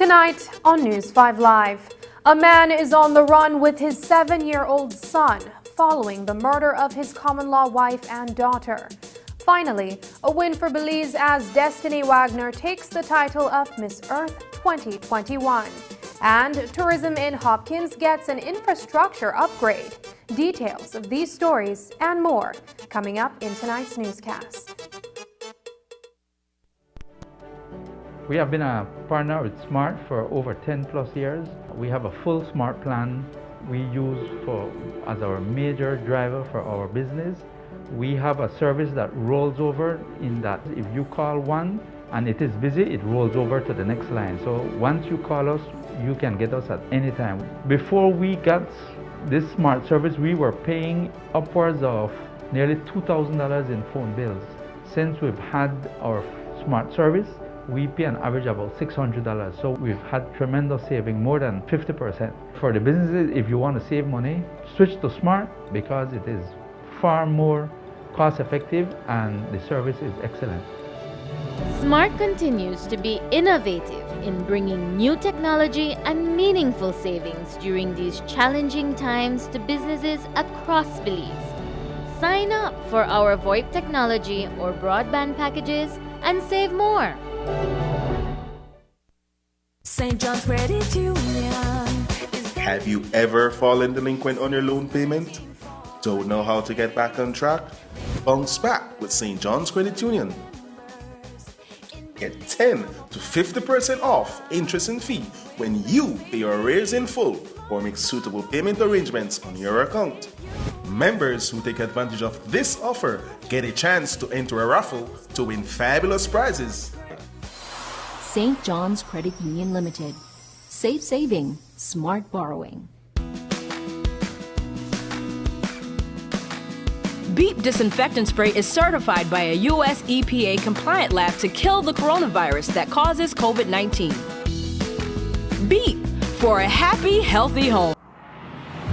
Tonight on News 5 Live, a man is on the run with his 7-year-old son following the murder of his common-law wife and daughter. Finally, a win for Belize as Destiny Wagner takes the title of Miss Earth 2021. And tourism in Hopkins gets an infrastructure upgrade. Details of these stories and more coming up in tonight's newscast. We have been a partner with Smart for over 10 plus years. We have a full Smart plan we use as our major driver for our business. We have a service that rolls over in that if you call one and it is busy, it rolls over to the next line. So once you call us, you can get us at any time. Before we got this Smart service, we were paying upwards of nearly $2,000 in phone bills. Since we've had our Smart service, we pay an average of about $600. So we've had tremendous saving, more than 50%. For the businesses, if you want to save money, switch to Smart because it is far more cost effective and the service is excellent. Smart continues to be innovative in bringing new technology and meaningful savings during these challenging times to businesses across Belize. Sign up for our VoIP technology or broadband packages and save more. St. John's Credit Union. Have you ever fallen delinquent on your loan payment? Don't know how to get back on track? Bounce back with St. John's Credit Union. Get 10 to 50% off interest and fee when you pay your arrears in full or make suitable payment arrangements on your account. Members who take advantage of this offer get a chance to enter a raffle to win fabulous prizes. St. John's Credit Union Limited. Safe saving, smart borrowing. Beep disinfectant spray is certified by a U.S. EPA compliant lab to kill the coronavirus that causes COVID-19. Beep for a happy, healthy home.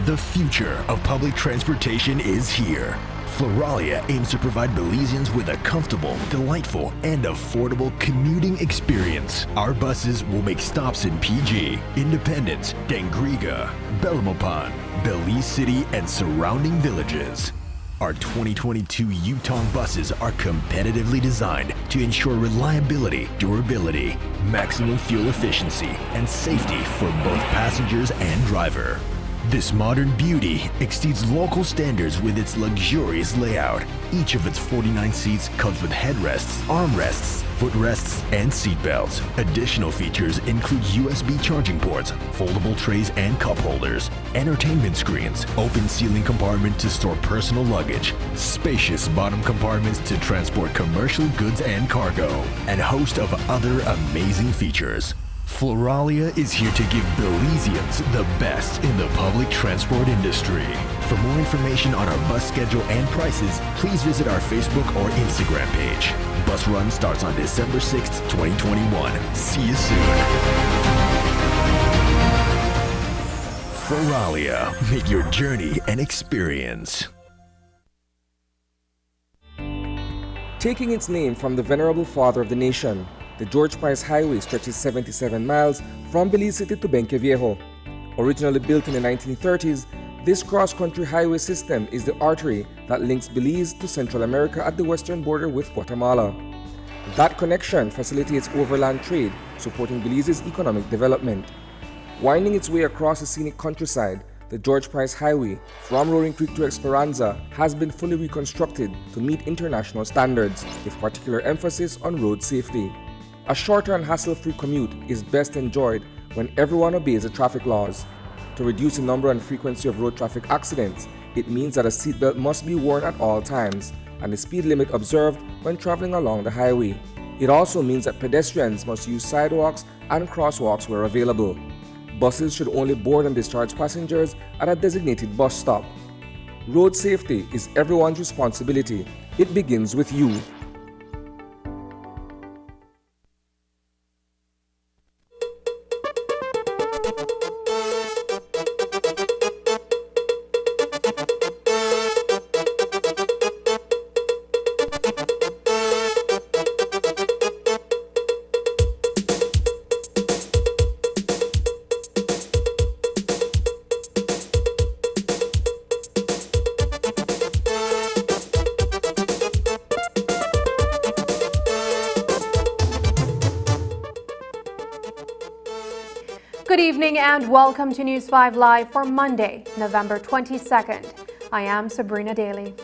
The future of public transportation is here. Floralia aims to provide Belizeans with a comfortable, delightful, and affordable commuting experience. Our buses will make stops in PG, Independence, Dangriga, Belmopan, Belize City, and surrounding villages. Our 2022 Yutong buses are competitively designed to ensure reliability, durability, maximum fuel efficiency, and safety for both passengers and driver. This modern beauty exceeds local standards with its luxurious layout. Each of its 49 seats comes with headrests, armrests, footrests, and seat belts. Additional features include USB charging ports, foldable trays and cup holders, entertainment screens, open ceiling compartment to store personal luggage, spacious bottom compartments to transport commercial goods and cargo, and a host of other amazing features. Floralia is here to give Belizeans the best in the public transport industry. For more information on our bus schedule and prices, please visit our Facebook or Instagram page. Bus run starts on December 6th, 2021. See you soon. Floralia, make your journey an experience. Taking its name from the venerable father of the nation, the George Price Highway stretches 77 miles from Belize City to Benqueviejo. Originally built in the 1930s, this cross-country highway system is the artery that links Belize to Central America at the western border with Guatemala. That connection facilitates overland trade, supporting Belize's economic development. Winding its way across the scenic countryside, The George Price Highway from Roaring Creek to Esperanza has been fully reconstructed to meet international standards, with particular emphasis on road safety. A shorter and hassle-free commute is best enjoyed when everyone obeys the traffic laws. To reduce the number and frequency of road traffic accidents, it means that a seatbelt must be worn at all times and the speed limit observed when traveling along the highway. It also means that pedestrians must use sidewalks and crosswalks where available. Buses should only board and discharge passengers at a designated bus stop. Road safety is everyone's responsibility. It begins with you. Good evening and welcome to News 5 Live for Monday, November 22nd. I am Sabrina Daly.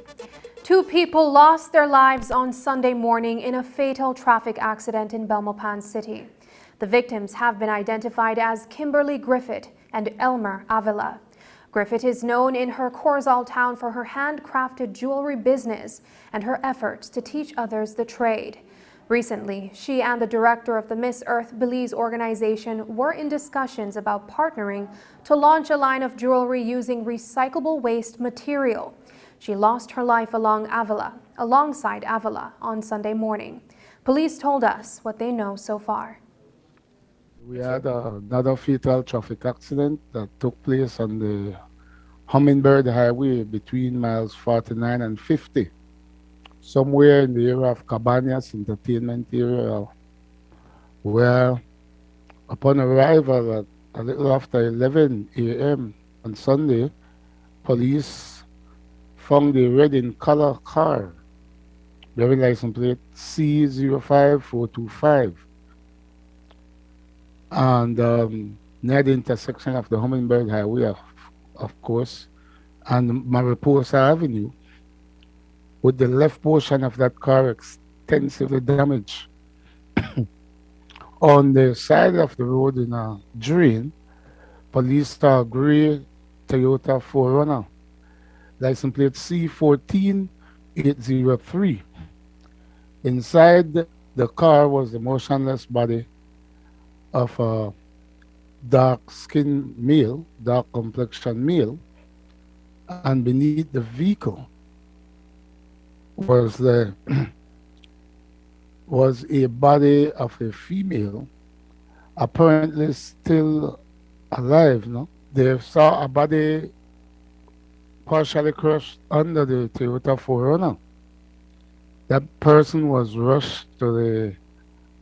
2 people lost their lives on Sunday morning in a fatal traffic accident in Belmopan City. The victims have been identified as Kimberly Griffith and Elmer Avila. Griffith is known in her Corzal town for her handcrafted jewelry business and her efforts to teach others the trade. Recently, she and the director of the Miss Earth Belize organization were in discussions about partnering to launch a line of jewelry using recyclable waste material. She lost her life alongside Avila on Sunday morning. Police told us what they know so far. We had another fatal traffic accident that took place on the Hummingbird Highway between miles 49 and 50. Somewhere in the area of Cabañas Entertainment area, where upon arrival at a little after 11 a.m. on Sunday, police found a red in color car bearing license plate C05425 and near the intersection of the Hummingbird Highway, of course, and Mariposa Avenue, with the left portion of that car extensively damaged. On the side of the road in a drain, police saw a gray Toyota 4Runner, license plate C14803. Inside the car was the motionless body of a dark-skinned male, dark complexion male, and beneath the vehicle was a body of a female, apparently still alive. No, they saw a body partially crushed under the Toyota 4Runner. That person was rushed to the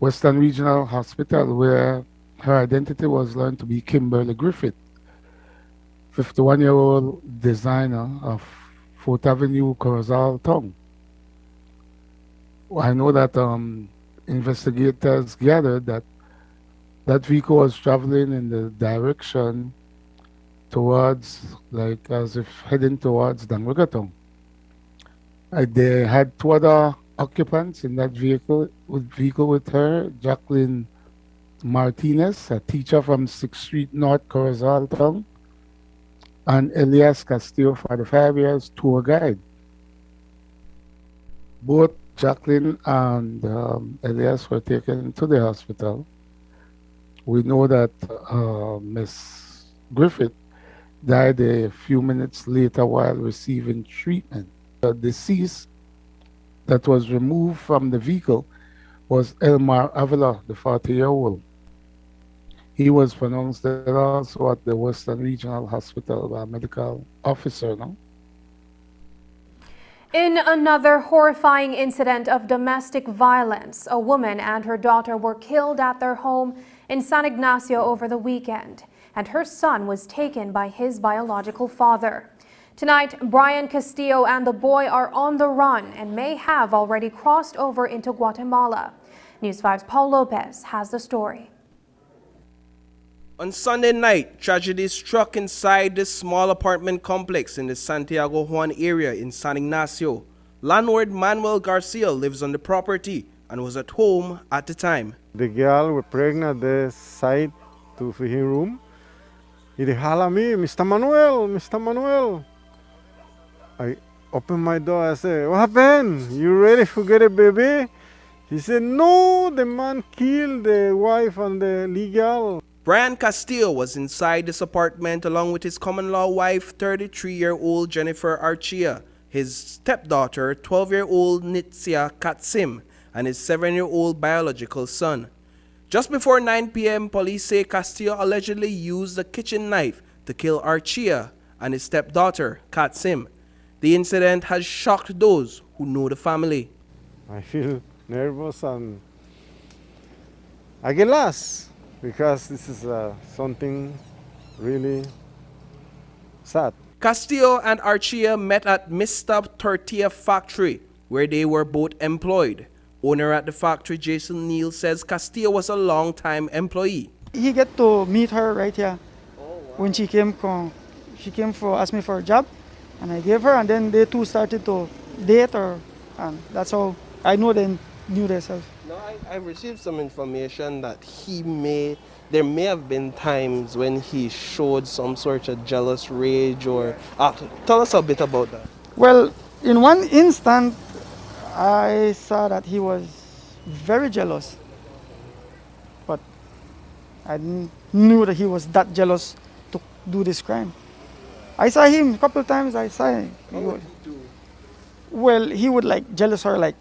Western Regional Hospital, where her identity was learned to be Kimberly Griffith, 51-year-old designer of 4th Avenue, Corzal Town. I know that investigators gathered that that vehicle was traveling in the direction towards, like as if heading towards Dangrigatown. They had 2 other occupants in that vehicle with her, Jacqueline Martinez, a teacher from 6th Street North, Corzal Town, and Elias Castillo, 45 years, tour guide. Both Jacqueline and Elias were taken to the hospital. We know that Miss Griffith died a few minutes later while receiving treatment. The deceased that was removed from the vehicle was Elmer Avila, the 40-year-old. He was pronounced dead also at the Western Regional Hospital by a medical officer. No? In another horrifying incident of domestic violence, a woman and her daughter were killed at their home in San Ignacio over the weekend, and her son was taken by his biological father. Tonight, Brian Castillo and the boy are on the run and may have already crossed over into Guatemala. News 5's Paul Lopez has the story. On Sunday night, tragedy struck inside this small apartment complex in the Santiago Juan area in San Ignacio. Landlord Manuel Garcia lives on the property and was at home at the time. The girl was pregnant the side to his room. He holla me, Mr. Manuel, Mr. Manuel. I opened my door, I said, what happened? You ready to get a baby? He said, no, the man killed the wife and the legal. Brian Castillo was inside this apartment along with his common-law wife, 33-year-old Jennifer Archia, his stepdaughter, 12-year-old Nitzia Katsim, and his 7-year-old biological son. Just before 9 p.m., police say Castillo allegedly used a kitchen knife to kill Archia and his stepdaughter, Katsim. The incident has shocked those who know the family. I feel nervous and I get lost because this is something really sad. Castillo and Archia met at Mr. Tortilla factory where they were both employed. Owner at the factory, Jason Neal, says Castillo was a long-time employee. He get to meet her right here when she came for ask me for a job, and I gave her, and then they two started to date, and that's how I know they knew themselves. No, I received some information that there may have been times when he showed some sort of jealous rage or... tell us a bit about that. Well, in one instant, I saw that he was very jealous, but I knew that he was that jealous to do this crime. I saw him a couple of times. I saw him. Well, he would like jealous her, like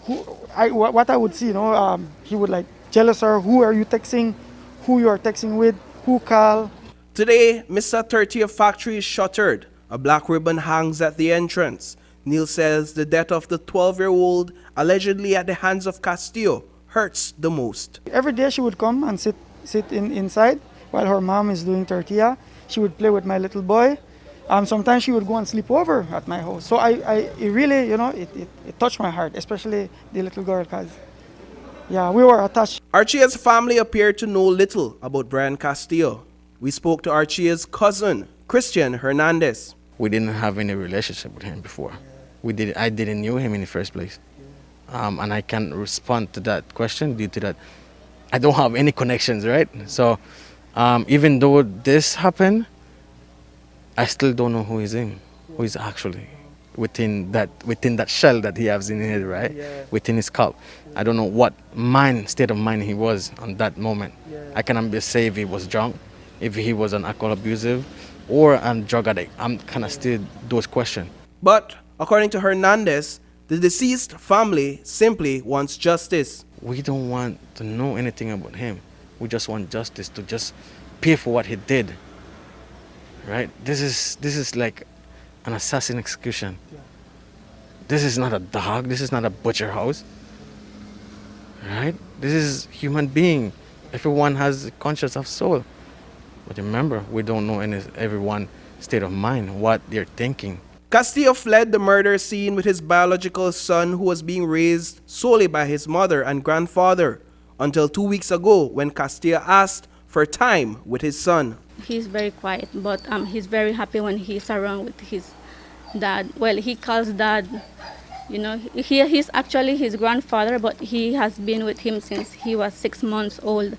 what I would see, he would like jealous her. Who are you texting? Who you are texting with? Who call? Today, Mr. 30th factory is shuttered. A black ribbon hangs at the entrance. Neil says the death of the 12-year-old, allegedly at the hands of Castillo, hurts the most. Every day she would come and sit inside while her mom is doing tortilla. She would play with my little boy. Sometimes she would go and sleep over at my house. So it really, it touched my heart, especially the little girl, because, yeah, we were attached. Archia's family appeared to know little about Brian Castillo. We spoke to Archia's cousin, Christian Hernandez. We didn't have any relationship with him before. I didn't know him in the first place. And I can't respond to that question due to that I don't have any connections, right? So even though this happened, I still don't know who is actually within that shell that he has in his head, right? Yeah. Within his skull. I don't know what state of mind he was on that moment. Yeah. I cannot say if he was drunk, if he was an alcohol abusive, or a drug addict. I'm kind of still those questions. But according to Hernandez, the deceased family simply wants justice. We don't want to know anything about him. We just want justice to just pay for what he did. Right? This is like an assassin execution. Yeah. This is not a dog. This is not a butcher house. Right? This is human being. Everyone has a conscience of soul. But remember, we don't know everyone's state of mind, what they're thinking. Castillo fled the murder scene with his biological son, who was being raised solely by his mother and grandfather, until 2 weeks ago when Castillo asked for time with his son. He's very quiet, but he's very happy when he's around with his dad. Well, he calls dad, he's actually his grandfather, but he has been with him since he was 6 months old.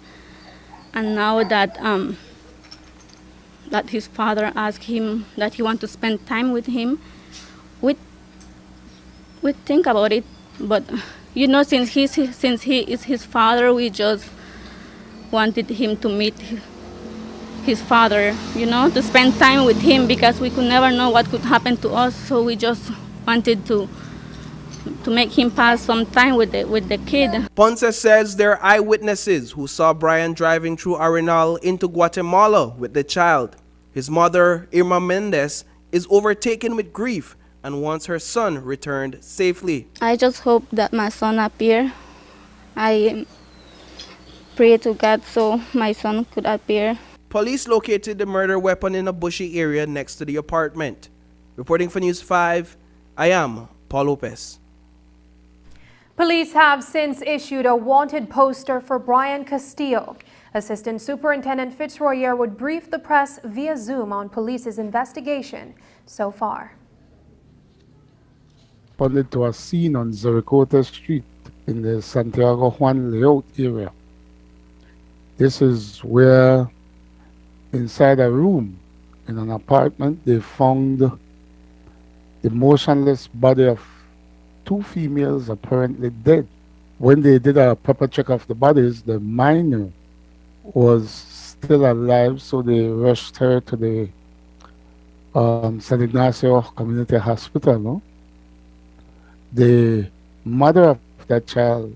And now that that his father asked him that he wants to spend time with him, we think about it. But since he is his father, we just wanted him to meet his father, to spend time with him, because we could never know what could happen to us. So we just wanted to make him pass some time with the kid. Ponce says there are eyewitnesses who saw Brian driving through Arenal into Guatemala with the child. His mother, Irma Mendez, is overtaken with grief and wants her son returned safely. I just hope that my son appear. I pray to God so my son could appear. Police located the murder weapon in a bushy area next to the apartment. Reporting for News 5, I am Paul Lopez. Police have since issued a wanted poster for Brian Castillo. Assistant Superintendent Fitzroy Yearwood briefed the press via Zoom on police's investigation so far. Responded to a scene on Zericota Street in the Santiago Juan layout area. This is where inside a room in an apartment they found the motionless body of two females apparently dead. When they did a proper check of the bodies, the minor was still alive, so they rushed her to the San Ignacio Community Hospital. No? The mother of that child,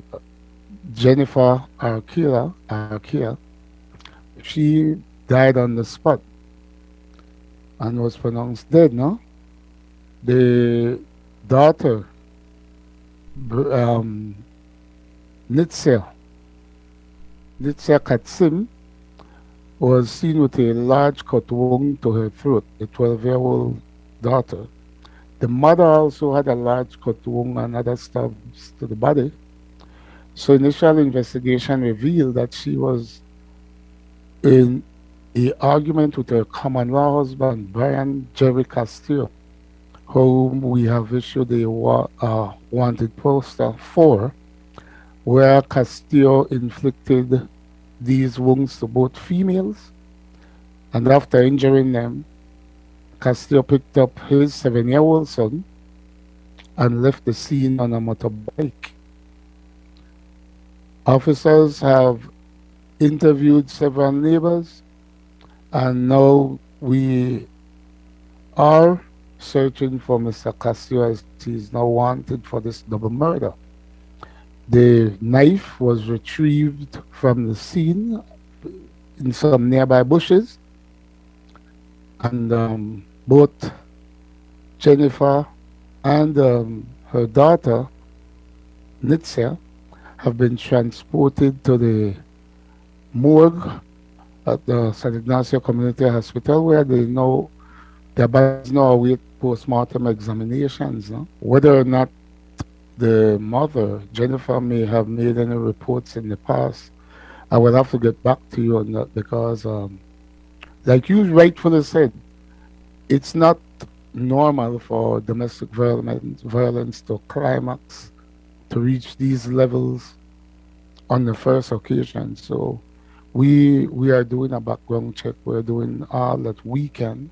Jennifer Arquilla, she died on the spot and was pronounced dead. No, the daughter, Nitsia Katsim, was seen with a large cut wound to her throat, the 12-year-old daughter. The mother also had a large cut wound and other stabs to the body. So initial investigation revealed that she was in an argument with her common law husband, Brian Jerry Castillo, whom we have issued a wanted poster for, where Castillo inflicted these wounds to both females, and after injuring them, Castillo picked up his 7-year-old son and left the scene on a motorbike. Officers have interviewed several neighbors, and now we are searching for Mr. Castillo, as he is now wanted for this double murder. The knife was retrieved from the scene in some nearby bushes, and both Jennifer and her daughter, Nitsia, have been transported to the morgue at the San Ignacio Community Hospital, where their bodies now await post-mortem examinations. No? Whether or not the mother, Jennifer, may have made any reports in the past, I will have to get back to you on that, because like you rightfully said, it's not normal for domestic violence to climax, to reach these levels on the first occasion. So we are doing a background check. We're doing all that we can.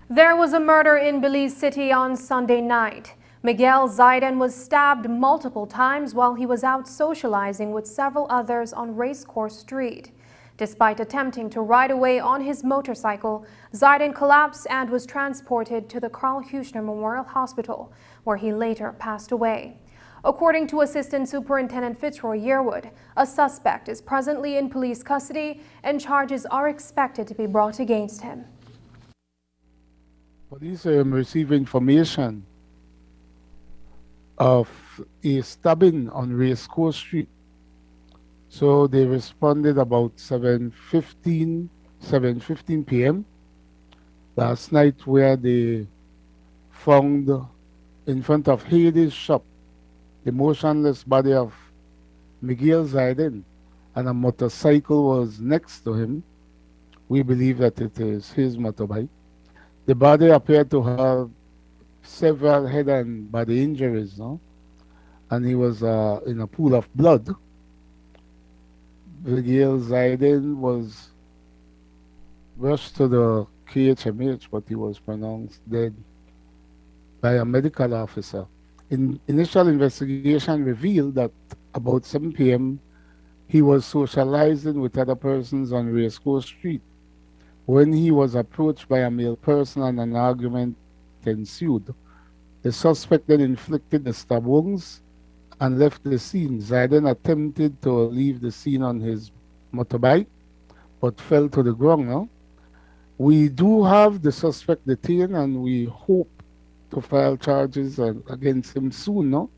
There was a murder in Belize City on Sunday night. Miguel Zaiden was stabbed multiple times while he was out socializing with several others on Racecourse Street. Despite attempting to ride away on his motorcycle, Zaiden collapsed and was transported to the Carl Huchner Memorial Hospital, where he later passed away. According to Assistant Superintendent Fitzroy Yearwood, a suspect is presently in police custody and charges are expected to be brought against him. Police received information of a stabbing on Racecourse Street. So they responded about 7:15 p.m. last night, where they found in front of Hades' shop the motionless body of Miguel Zaiden, and a motorcycle was next to him. We believe that it is his motorbike. The body appeared to have several head and body injuries, no? And he was in a pool of blood. Miguel Zaiden was rushed to the KHMH, but he was pronounced dead by a medical officer. Initial investigation revealed that about 7 p.m. he was socializing with other persons on Racecourse Street when he was approached by a male person and an argument ensued. The suspect then inflicted the stab wounds and left the scene. Zaiden attempted to leave the scene on his motorbike, but fell to the ground. No? We do have the suspect detained, and we hope to file charges against him soon. No?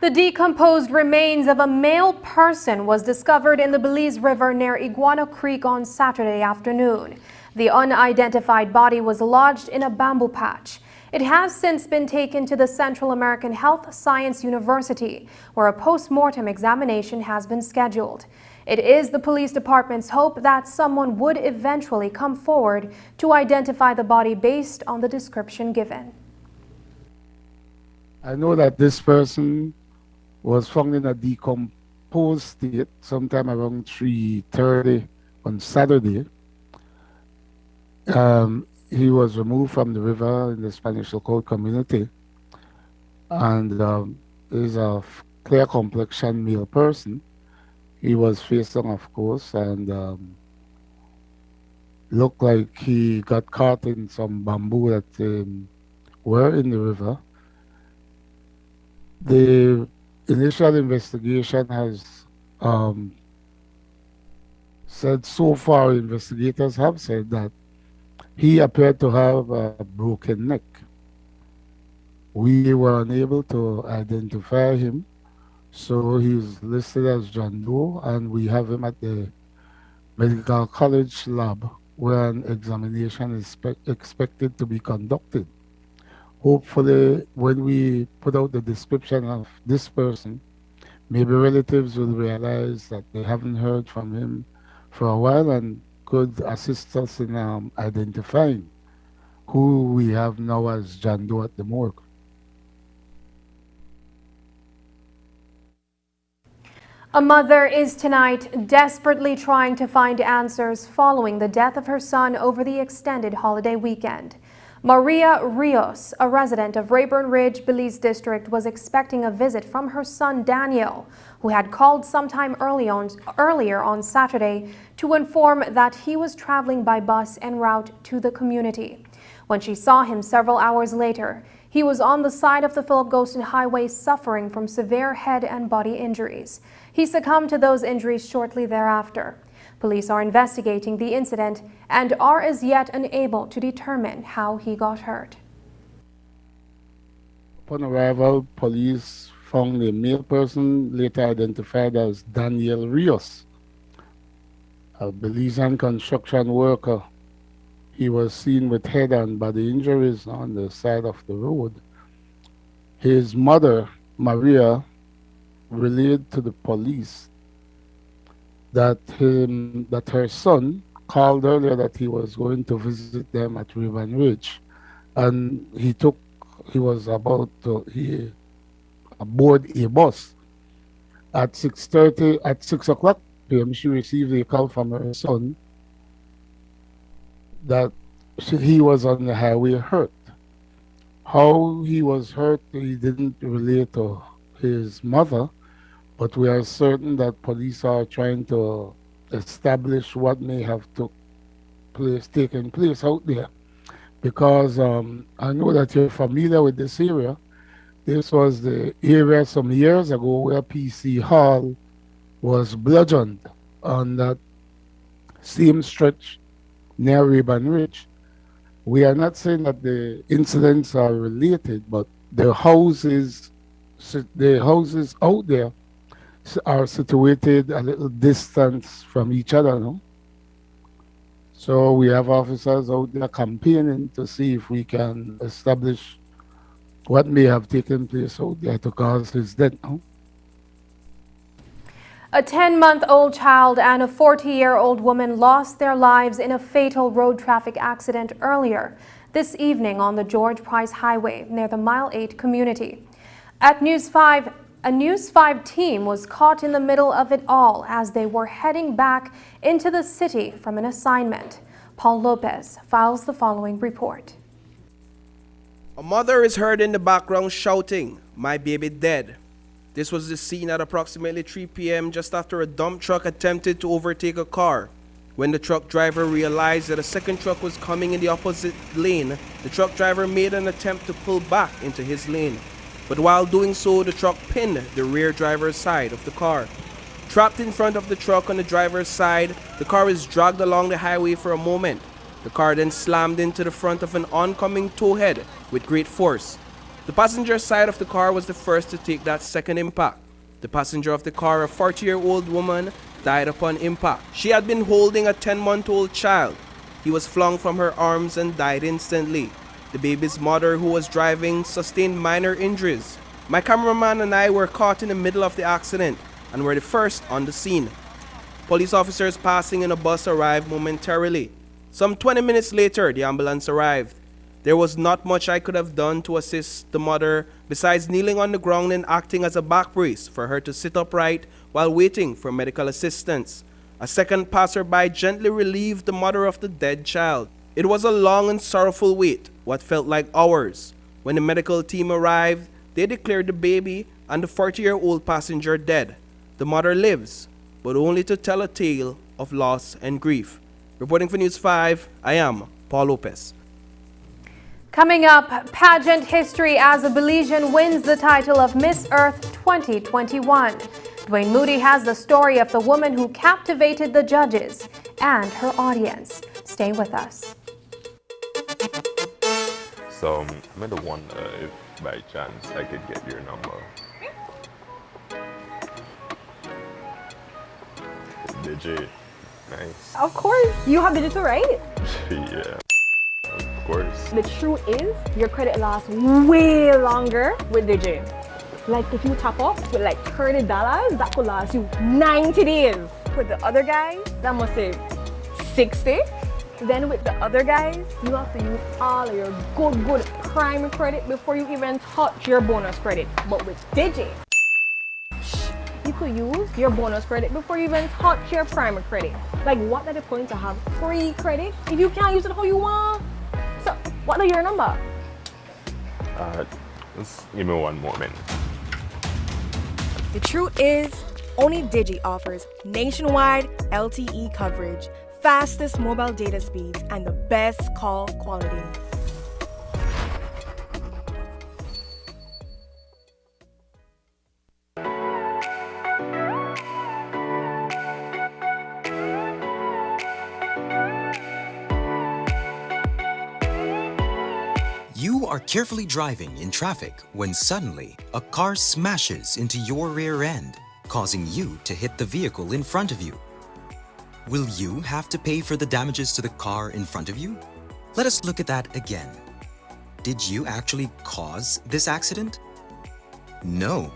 The decomposed remains of a male person was discovered in the Belize River near Iguana Creek on Saturday afternoon. The unidentified body was lodged in a bamboo patch. It has since been taken to the Central American Health Science University, where a post-mortem examination has been scheduled. It is the police department's hope that someone would eventually come forward to identify the body based on the description given. I know that this person was found in a decomposed state sometime around 3:30 on Saturday. He was removed from the river in the Spanish Lookout community, and is a clear complexion male person. He was face down, of course, and looked like he got caught in some bamboo that were in the river. The initial investigation has said, so far investigators have said that he appeared to have a broken neck. We were unable to identify him, so he's listed as John Doe, and we have him at the Medical College lab where an examination is expected to be conducted. Hopefully, when we put out the description of this person, maybe relatives will realize that they haven't heard from him for a while and could assist us in identifying who we have now as John Doe at the morgue. A mother is tonight desperately trying to find answers following the death of her son over the extended holiday weekend. Maria Rios, a resident of Rayburn Ridge, Belize District, was expecting a visit from her son Daniel, who had called sometime earlier on Saturday to inform that he was traveling by bus en route to the community. When she saw him several hours later, he was on the side of the Philip Gostin Highway suffering from severe head and body injuries. He succumbed to those injuries shortly thereafter. Police are investigating the incident and are as yet unable to determine how he got hurt. Upon arrival, police found a male person later identified as Daniel Rios, a Belizean construction worker. He was seen with head and body injuries on the side of the road. His mother, Maria, relayed to the police that her son called earlier that he was going to visit them at Rayburn Ridge, and he was about to board a bus. At 6 o'clock p.m. she received a call from her son that he was on the highway hurt. How he was hurt, he didn't relate to his mother, but we are certain that police are trying to establish what may have taken place out there. Because I know that you're familiar with this area. This was the area some years ago where PC Hall was bludgeoned on that same stretch near Rayburn Ridge. We are not saying that the incidents are related, but the houses out there are situated a little distance from each other, no? So we have officers out there campaigning to see if we can establish what may have taken place out there to cause his death, no? A 10-month-old child and a 40-year-old woman lost their lives in a fatal road traffic accident earlier this evening on the George Price Highway near the Mile 8 community. At News 5, a News 5 team was caught in the middle of it all as they were heading back into the city from an assignment. Paul Lopez files the following report. A mother is heard in the background shouting, "My baby dead." This was the scene at approximately 3 p.m. just after a dump truck attempted to overtake a car. When the truck driver realized that a second truck was coming in the opposite lane, the truck driver made an attempt to pull back into his lane. But while doing so, the truck pinned the rear driver's side of the car. Trapped in front of the truck on the driver's side, the car is dragged along the highway for a moment. The car then slammed into the front of an oncoming towhead with great force. The passenger side of the car was the first to take that second impact. The passenger of the car, a 40-year-old woman, died upon impact. She had been holding a 10-month-old child. he was flung from her arms and died instantly. The baby's mother, who was driving, sustained minor injuries. My cameraman and I were caught in the middle of the accident and were the first on the scene. Police officers passing in a bus arrived momentarily. Some 20 minutes later, the ambulance arrived. There was not much I could have done to assist the mother besides kneeling on the ground and acting as a back brace for her to sit upright while waiting for medical assistance. A second passerby gently relieved the mother of the dead child. It was a long and sorrowful wait, what felt like hours. When the medical team arrived, they declared the baby and the 40-year-old passenger dead. The mother lives, but only to tell a tale of loss and grief. Reporting for News 5, I am Paul Lopez. Coming up, pageant history as a Belizean wins the title of Miss Earth 2021. Dwayne Moody has the story of the woman who captivated the judges and her audience. Stay with us. So I made a wonder if by chance I could get your number. Digit. Nice. Of course. You have digital, right? Yeah. Of course. The truth is, your credit lasts way longer with Digi. Like if you top up with like $30, that could last you 90 days. With the other guys, that must save 60. Then with the other guys, you have to use all of your good prime credit before you even touch your bonus credit. But with Digi, you could use your bonus credit before you even touch your prime credit. Like, what are the point to have free credit if you can't use it how you want? So, what are your number? Just give me one moment. The truth is, only Digi offers nationwide LTE coverage, fastest mobile data speeds, and the best call quality. You are carefully driving in traffic when suddenly a car smashes into your rear end, causing you to hit the vehicle in front of you. Will you have to pay for the damages to the car in front of you? Let us look at that again. Did you actually cause this accident? No.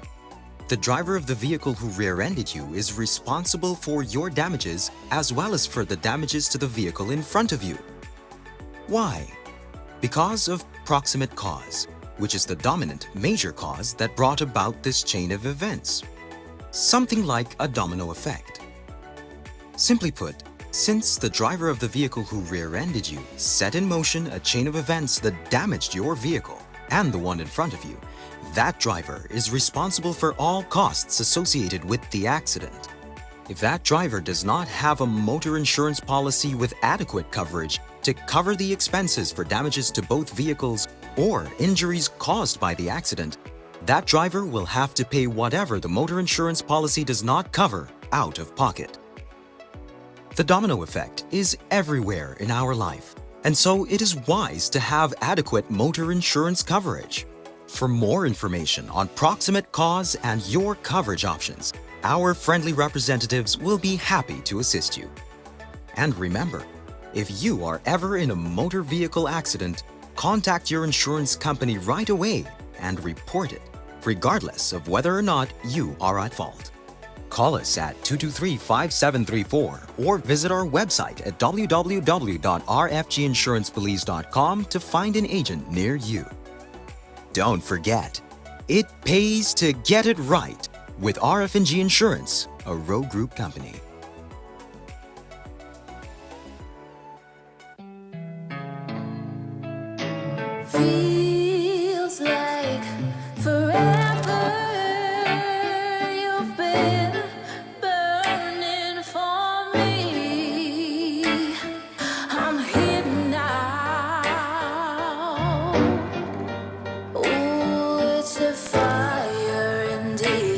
The driver of the vehicle who rear-ended you is responsible for your damages as well as for the damages to the vehicle in front of you. Why? Because of proximate cause, which is the dominant major cause that brought about this chain of events. Something like a domino effect. Simply put, since the driver of the vehicle who rear-ended you set in motion a chain of events that damaged your vehicle and the one in front of you, that driver is responsible for all costs associated with the accident. If that driver does not have a motor insurance policy with adequate coverage to cover the expenses for damages to both vehicles or injuries caused by the accident, that driver will have to pay whatever the motor insurance policy does not cover out of pocket. The domino effect is everywhere in our life, and so it is wise to have adequate motor insurance coverage. For more information on proximate cause and your coverage options, our friendly representatives will be happy to assist you. And remember, if you are ever in a motor vehicle accident, contact your insurance company right away and report it, regardless of whether or not you are at fault. Call us at 223-5734 or visit our website at www.rfginsuranceBelize.com to find an agent near you. Don't forget, it pays to get it right with RF&G Insurance, a Row Group company. Feels like forever you've been burning for me. I'm here now. Oh, it's a fire indeed.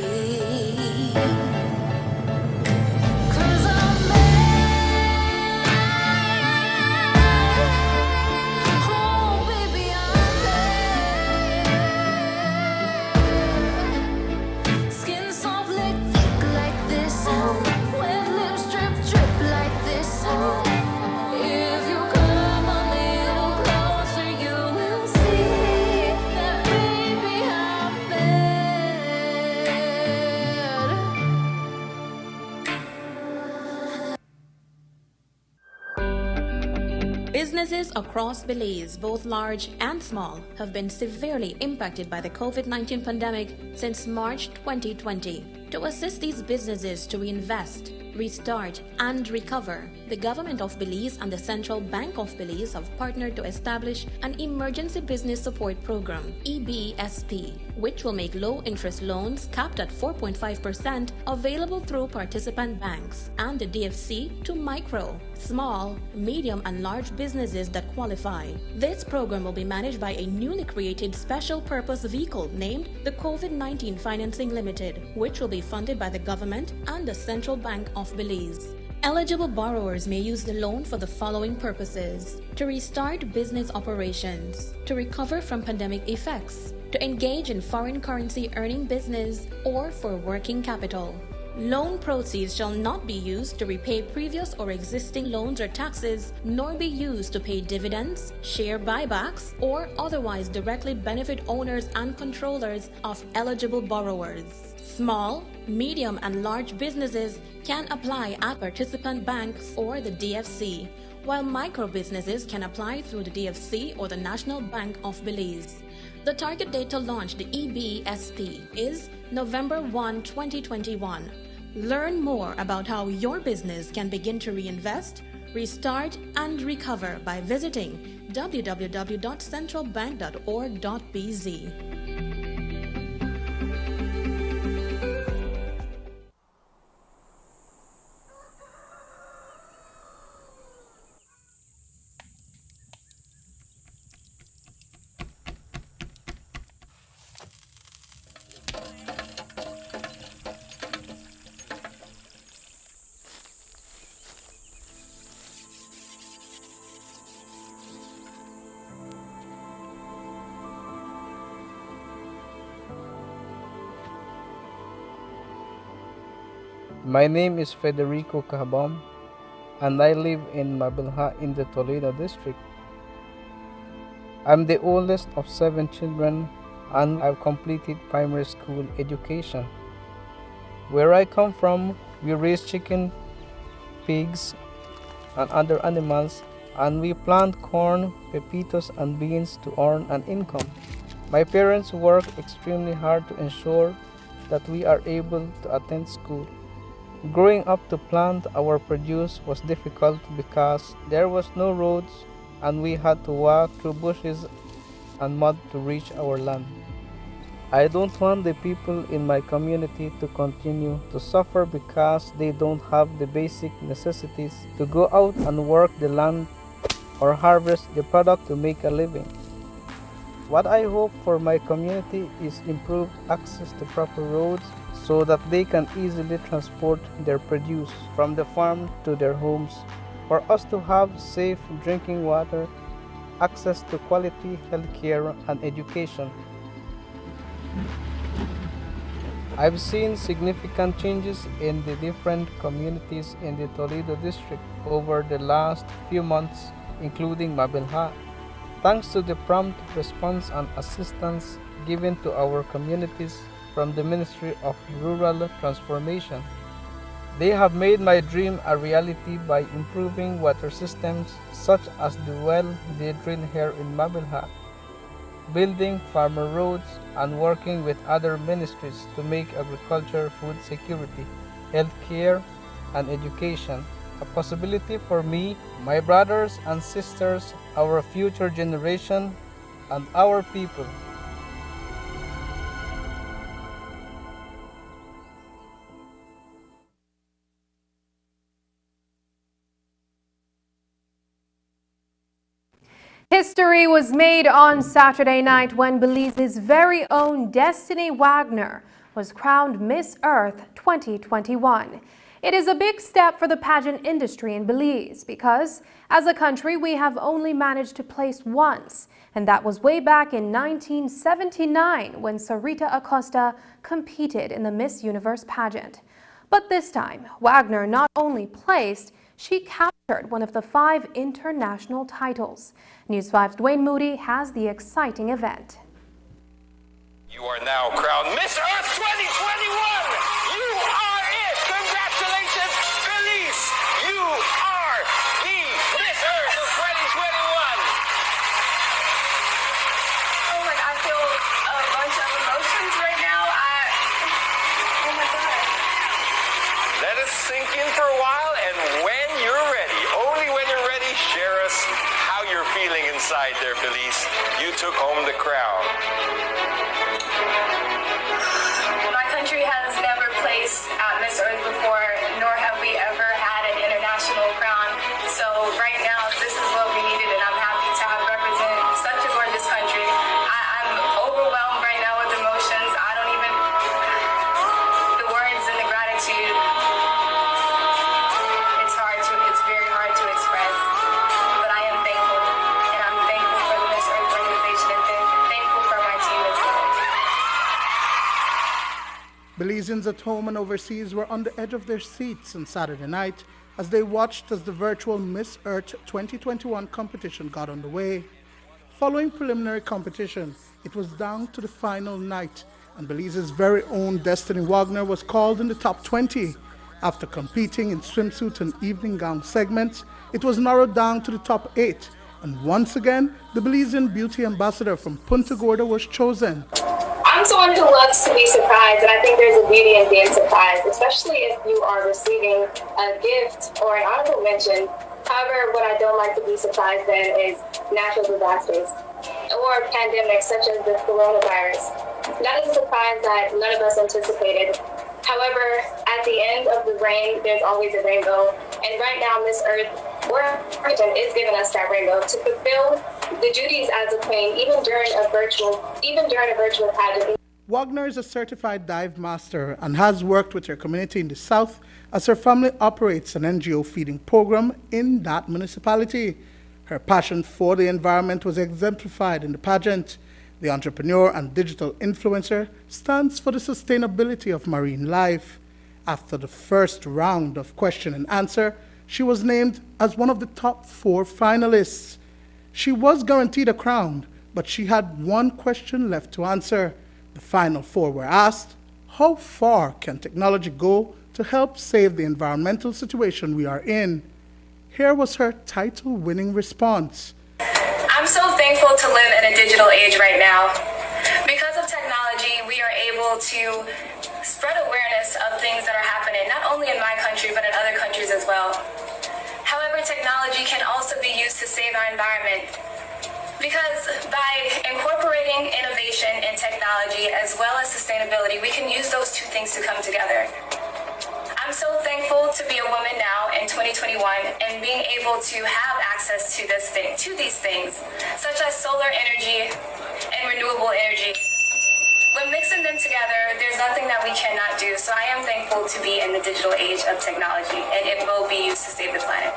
Businesses across Belize, both large and small, have been severely impacted by the COVID-19 pandemic since March 2020. To assist these businesses to reinvest, restart, and recover, the Government of Belize and the Central Bank of Belize have partnered to establish an Emergency Business Support Program, EBSP, which will make low-interest loans capped at 4.5% available through participant banks and the DFC to micro, small, medium, and large businesses that qualify. This program will be managed by a newly created special purpose vehicle named the COVID-19 Financing Limited, which will be funded by the government and the Central Bank of Belize. Eligible borrowers may use the loan for the following purposes: to restart business operations, to recover from pandemic effects, to engage in foreign currency earning business, or for working capital. Loan proceeds shall not be used to repay previous or existing loans or taxes, nor be used to pay dividends, share buybacks, or otherwise directly benefit owners and controllers of eligible borrowers. Small, medium, and large businesses can apply at participant banks or the DFC, while micro businesses can apply through the DFC or the National Bank of Belize. The target date to launch the EBSP is November 1, 2021. Learn more about how your business can begin to reinvest, restart, and recover by visiting www.centralbank.org.bz. My name is Federico Cahabom, and I live in Mabilha in the Toledo district. I'm the oldest of 7 children, and I've completed primary school education. Where I come from, we raise chicken, pigs, and other animals, and we plant corn, pepitos, and beans to earn an income. My parents work extremely hard to ensure that we are able to attend school. Growing up to plant our produce was difficult because there was no roads and we had to walk through bushes and mud to reach our land. I don't want the people in my community to continue to suffer because they don't have the basic necessities to go out and work the land or harvest the product to make a living. What I hope for my community is improved access to proper roads so that they can easily transport their produce from the farm to their homes, for us to have safe drinking water, access to quality health care and education. I've seen significant changes in the different communities in the Toledo district over the last few months, including Mabilha, thanks to the prompt response and assistance given to our communities from the Ministry of Rural Transformation. They have made my dream a reality by improving water systems such as the well they drill here in Mabilha, building farmer roads, and working with other ministries to make agriculture, food security, health care, and education a possibility for me, my brothers and sisters, our future generation, and our people. History was made on Saturday night when Belize's very own Destiny Wagner was crowned Miss Earth 2021. It is a big step for the pageant industry in Belize because, as a country, we have only managed to place once, and that was way back in 1979 when Sarita Acosta competed in the Miss Universe pageant. But this time, Wagner not only placed, she captured one of the 5 international titles. News 5's Dwayne Moody has the exciting event. You are now crowned Miss Earth 2021! You are it! Congratulations, Belize! You are the Miss Earth of 2021! a while, and when you're ready, only when you're ready, share us how you're feeling inside there, Belize. You took home the crown. My country has never placed at Miss Earth before, nor have we ever had an international crown. So right now, this is what we needed, and I'm happy to have represented such a gorgeous country. I'm overwhelmed right now with emotions. I don't even, the words and the gratitude, it's very hard to express. But I am thankful, and I'm thankful for the Miss Earth organization, and thankful for my team as well. Belizeans at home and overseas were on the edge of their seats on Saturday night as they watched as the virtual Miss Earth 2021 competition got underway. Following preliminary competition, it was down to the final night, and Belize's very own Destiny Wagner was called in the top 20. After competing in swimsuit and evening gown segments, it was narrowed down to the top 8, and once again, the Belizean beauty ambassador from Punta Gorda was chosen. I'm someone who loves to be surprised, and I think there's a beauty in being surprised, especially if you are receiving a gift or an honorable mention. However, what I don't like to be surprised in is natural disasters or pandemics such as the coronavirus. That is a surprise that none of us anticipated. However, at the end of the rain, there's always a rainbow. And right now, Miss Earth, Washington is giving us that rainbow to fulfill the duties as a queen, even during a virtual pageant. Wagner is a certified dive master and has worked with her community in the South as her family operates an NGO feeding program in that municipality. Her passion for the environment was exemplified in the pageant. The entrepreneur and digital influencer stands for the sustainability of marine life. After the first round of question and answer, she was named as one of the top 4 finalists. She was guaranteed a crown, but she had one question left to answer. The final 4 were asked, how far can technology go to help save the environmental situation we are in? Here was her title-winning response. I'm so thankful to live in a digital age right now. Because of technology, we are able to spread awareness of things that are happening, not only in my country, but in other countries as well. However, technology can also be used to save our environment. Because by incorporating innovation and technology as well as sustainability, we can use those two things to come together. I'm so thankful to be a woman now in 2021 and being able to have access to these things, such as solar energy and renewable energy. When mixing them together, there's nothing that we cannot do. So I am thankful to be in the digital age of technology, and it will be used to save the planet.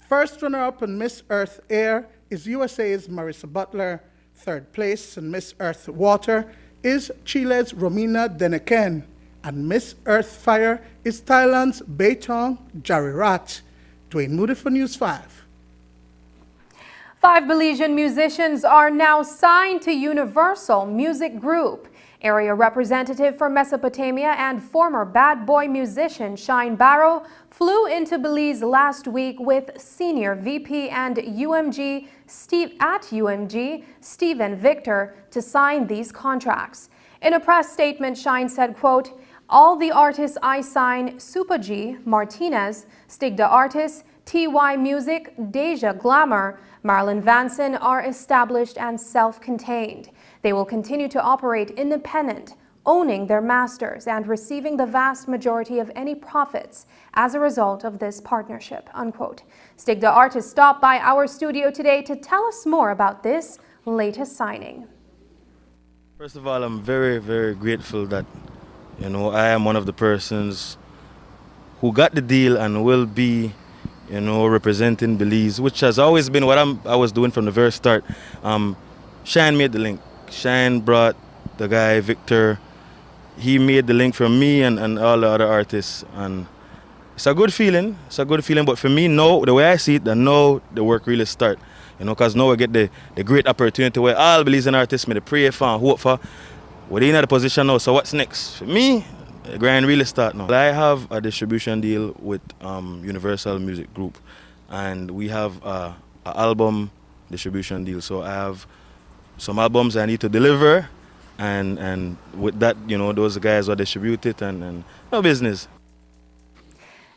First runner-up in Miss Earth Air is USA's Marissa Butler. Third place in Miss Earth Water is Chile's Romina Deneken. And Miss Earth Fire is Thailand's Baitong Jarirat. Dwayne Moody for News 5. 5 Belizean musicians are now signed to Universal Music Group. Area representative for Mesopotamia and former Bad Boy musician Shine Barrow flew into Belize last week with Senior VP and UMG Stephen Victor to sign these contracts. In a press statement, Shine said, quote, all the artists I sign, Super G, Martinez, Stigda Artists, TY Music, Deja Glamour, Marlon Vanson are established and self-contained. They will continue to operate independent, owning their masters and receiving the vast majority of any profits as a result of this partnership, unquote. Stigda Artists stopped by our studio today to tell us more about this latest signing. First of all, I'm very, very grateful that, I am one of the persons who got the deal and will be, representing Belize, which has always been what I was doing from the very start. Shine made the link. Shine brought the guy, Victor. He made the link from me and all the other artists. And it's a good feeling. It's a good feeling. But for me, now, the way I see it, now the work really start. Because now we get the great opportunity where all Belizean artists may pray for and hope for. We're in the position now, so what's next? For me, the grind really start now. I have a distribution deal with Universal Music Group, and we have an album distribution deal. So I have some albums I need to deliver, and with that, those guys will distribute it and no business.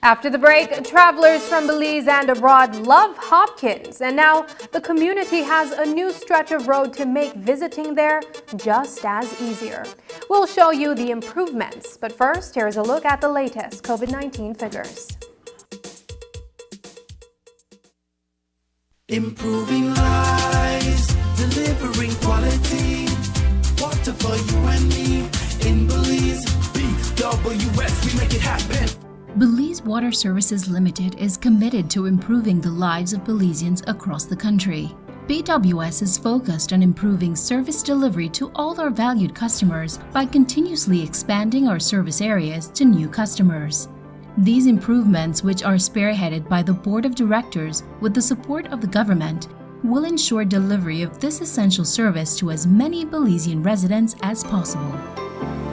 After the break, travelers from Belize and abroad love Hopkins, and now the community has a new stretch of road to make visiting there just as easier. We'll show you the improvements, but first, here's a look at the latest COVID-19 figures. Improving lives, delivering quality, water for you and me. In Belize, BWS, we make it happen. Belize Water Services Limited is committed to improving the lives of Belizeans across the country. BWS is focused on improving service delivery to all our valued customers by continuously expanding our service areas to new customers. These improvements, which are spearheaded by the Board of Directors with the support of the government, will ensure delivery of this essential service to as many Belizean residents as possible.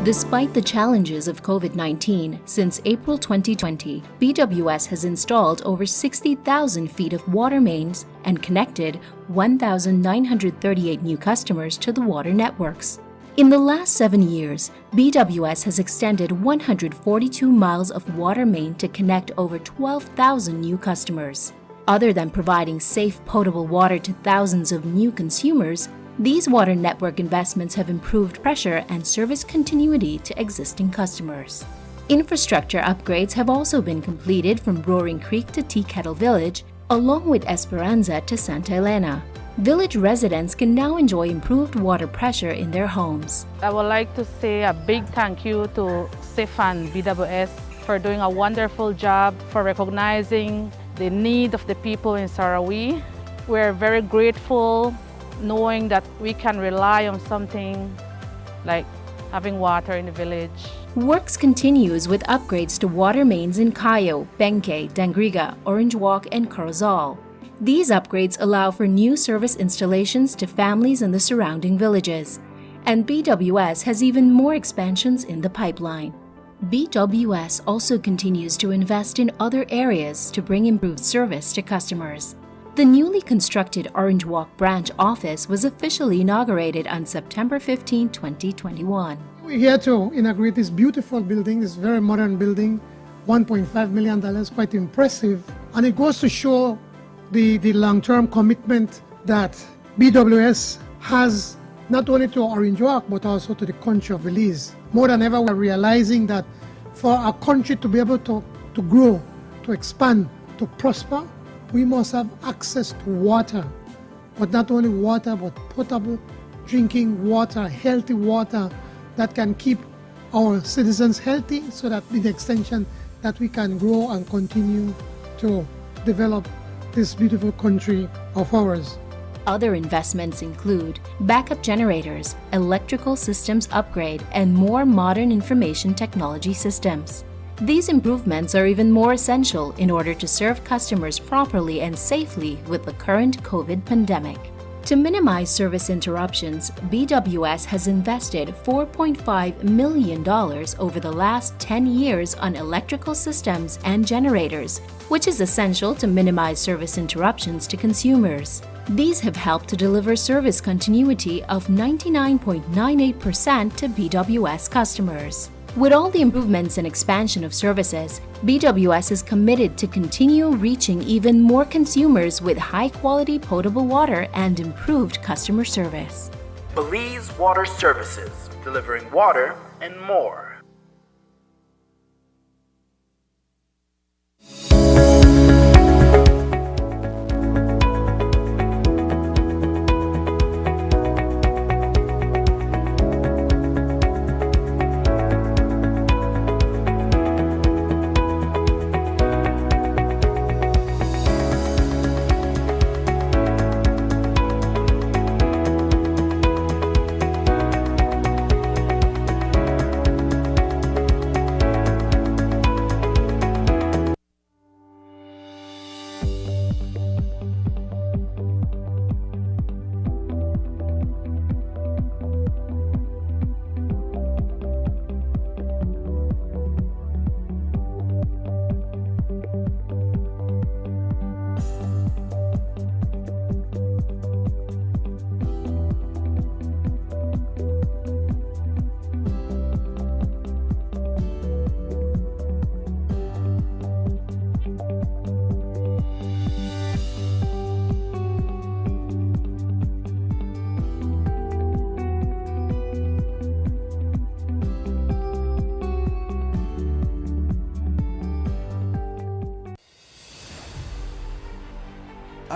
Despite the challenges of COVID-19, since April 2020, BWS has installed over 60,000 feet of water mains and connected 1,938 new customers to the water networks. In the last 7 years, BWS has extended 142 miles of water main to connect over 12,000 new customers. Other than providing safe potable water to thousands of new consumers, these water network investments have improved pressure and service continuity to existing customers. Infrastructure upgrades have also been completed from Roaring Creek to Tea Kettle Village, along with Esperanza to Santa Elena. Village residents can now enjoy improved water pressure in their homes. I would like to say a big thank you to SIF and BWS for doing a wonderful job, for recognizing the need of the people in Sarawi. We're very grateful knowing that we can rely on something like having water in the village. Works continues with upgrades to water mains in Cayo, Benque, Dangriga, Orange Walk, and Corozal. These upgrades allow for new service installations to families in the surrounding villages, and BWS has even more expansions in the pipeline. BWS also continues to invest in other areas to bring improved service to customers. The newly constructed Orange Walk branch office was officially inaugurated on September 15, 2021. We're here to inaugurate this beautiful building, this very modern building, $1.5 million, quite impressive. And it goes to show the long-term commitment that BWS has not only to Orange Walk, but also to the country of Belize. More than ever, we're realizing that for our country to be able to grow, to expand, to prosper, we must have access to water, but not only water, but potable drinking water, healthy water that can keep our citizens healthy, so that with the extension that we can grow and continue to develop this beautiful country of ours. Other investments include backup generators, electrical systems upgrade, and more modern information technology systems. These improvements are even more essential in order to serve customers properly and safely with the current COVID pandemic. To minimize service interruptions, BWS has invested $4.5 million over the last 10 years on electrical systems and generators, which is essential to minimize service interruptions to consumers. These have helped to deliver service continuity of 99.98% to BWS customers. With all the improvements and expansion of services, BWS is committed to continue reaching even more consumers with high-quality potable water and improved customer service. Belize Water Services, delivering water and more.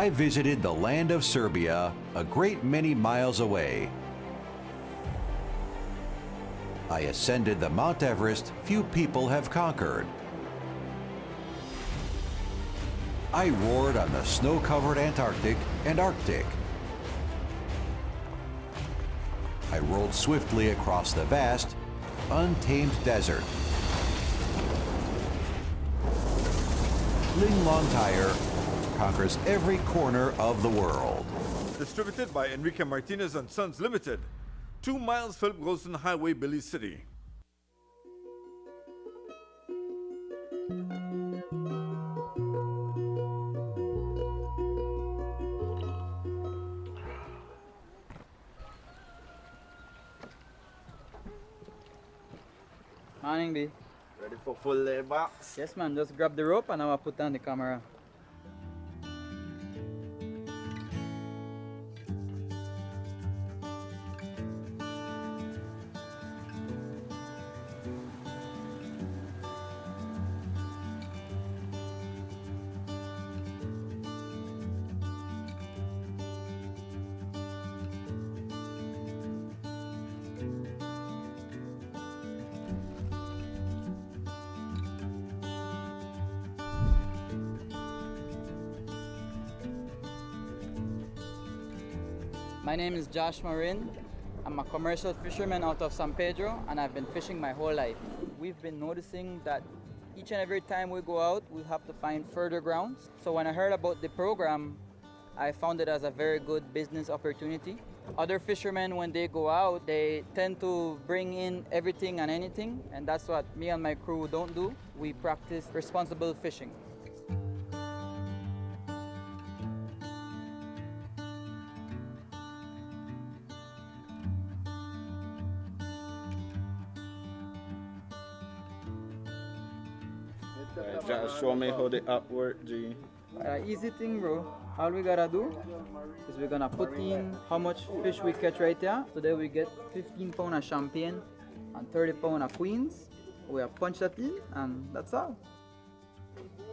I visited the land of Serbia, a great many miles away. I ascended the Mount Everest few people have conquered. I roared on the snow-covered Antarctic and Arctic. I rolled swiftly across the vast, untamed desert. Ling Long Tire conquers every corner of the world. Distributed by Enrique Martinez and Sons Limited. 2 miles Philip Golson Highway, Belize City. Morning, B. Ready for full laybacks? Yes, man. Just grab the rope and I'll put down the camera. My name is Josh Marin. I'm a commercial fisherman out of San Pedro and I've been fishing my whole life. We've been noticing that each and every time we go out, we have to find further grounds. So when I heard about the program, I found it as a very good business opportunity. Other fishermen, when they go out, they tend to bring in everything and anything, and that's what me and my crew don't do. We practice responsible fishing. Just show me how the app works, G. Easy thing, bro. All we gotta do is we're gonna put in how much fish we catch right there. Today we get 15 pounds of champagne and 30 pounds of queens. We have punch that in and that's all.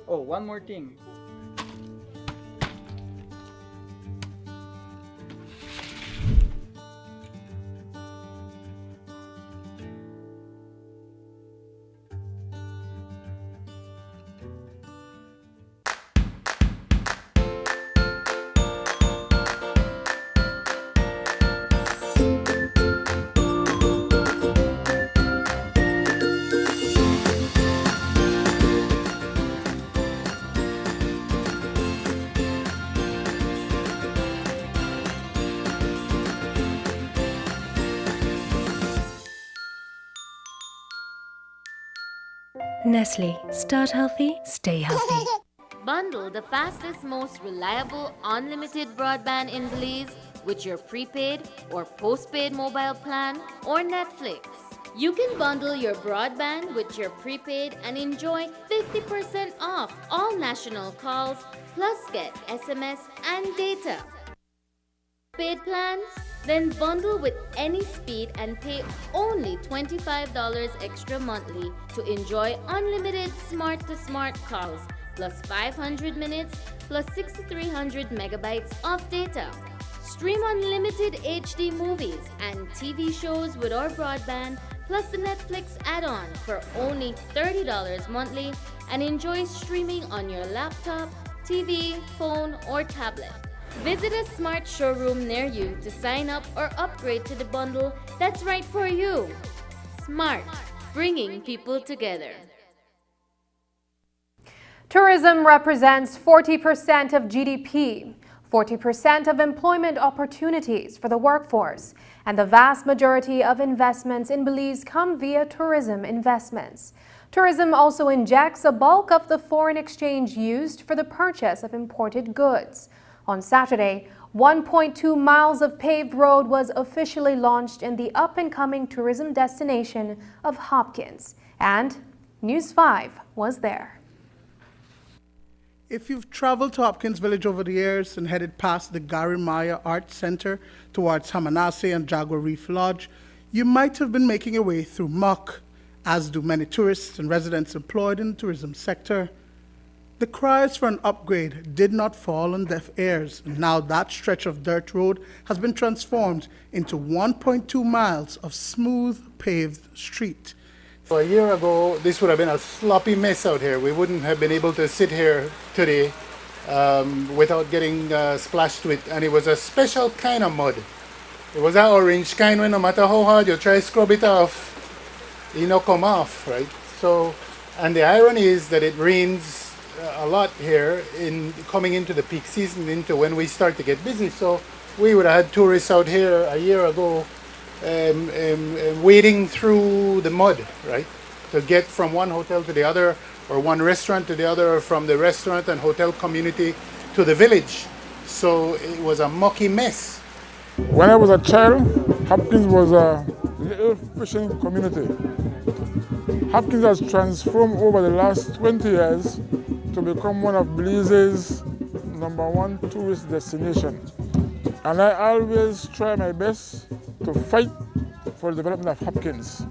Oh, one more thing. Nestle. Start healthy, stay healthy. Bundle the fastest, most reliable, unlimited broadband in Belize with your prepaid or postpaid mobile plan or Netflix. You can bundle your broadband with your prepaid and enjoy 50% off all national calls, plus get SMS and data. Paid plans? Then bundle with any speed and pay only $25 extra monthly to enjoy unlimited smart-to-smart calls, plus 500 minutes, plus 6,300 megabytes of data. Stream unlimited HD movies and TV shows with our broadband, plus the Netflix add-on for only $30 monthly, and enjoy streaming on your laptop, TV, phone, or tablet. Visit a smart showroom near you to sign up or upgrade to the bundle that's right for you. Smart, bringing people together. Tourism represents 40% of GDP, 40% of employment opportunities for the workforce, and the vast majority of investments in Belize come via tourism investments. Tourism also injects a bulk of the foreign exchange used for the purchase of imported goods. On Saturday, 1.2 miles of paved road was officially launched in the up-and-coming tourism destination of Hopkins, and News 5 was there. If you've traveled to Hopkins Village over the years and headed past the Gary Maya Arts Center towards Hamanase and Jaguar Reef Lodge, you might have been making your way through muck, as do many tourists and residents employed in the tourism sector. The cries for an upgrade did not fall on deaf ears. Now that stretch of dirt road has been transformed into 1.2 miles of smooth paved street. A year ago, this would have been a sloppy mess out here. We wouldn't have been able to sit here today without getting splashed with, and it was a special kind of mud. It was that orange kind where no matter how hard you try to scrub it off, it not come off, right? So, and the irony is that it rains a lot here in coming into the peak season, into when we start to get busy. So we would have had tourists out here a year ago wading through the mud, right, to get from one hotel to the other, or one restaurant to the other, or from the restaurant and hotel community to the village. So it was a mucky mess. When I was a child, Hopkins was a little fishing community. Hopkins has transformed over the last 20 years to become one of Belize's #1 tourist destination. And I always try my best to fight for the development of Hopkins.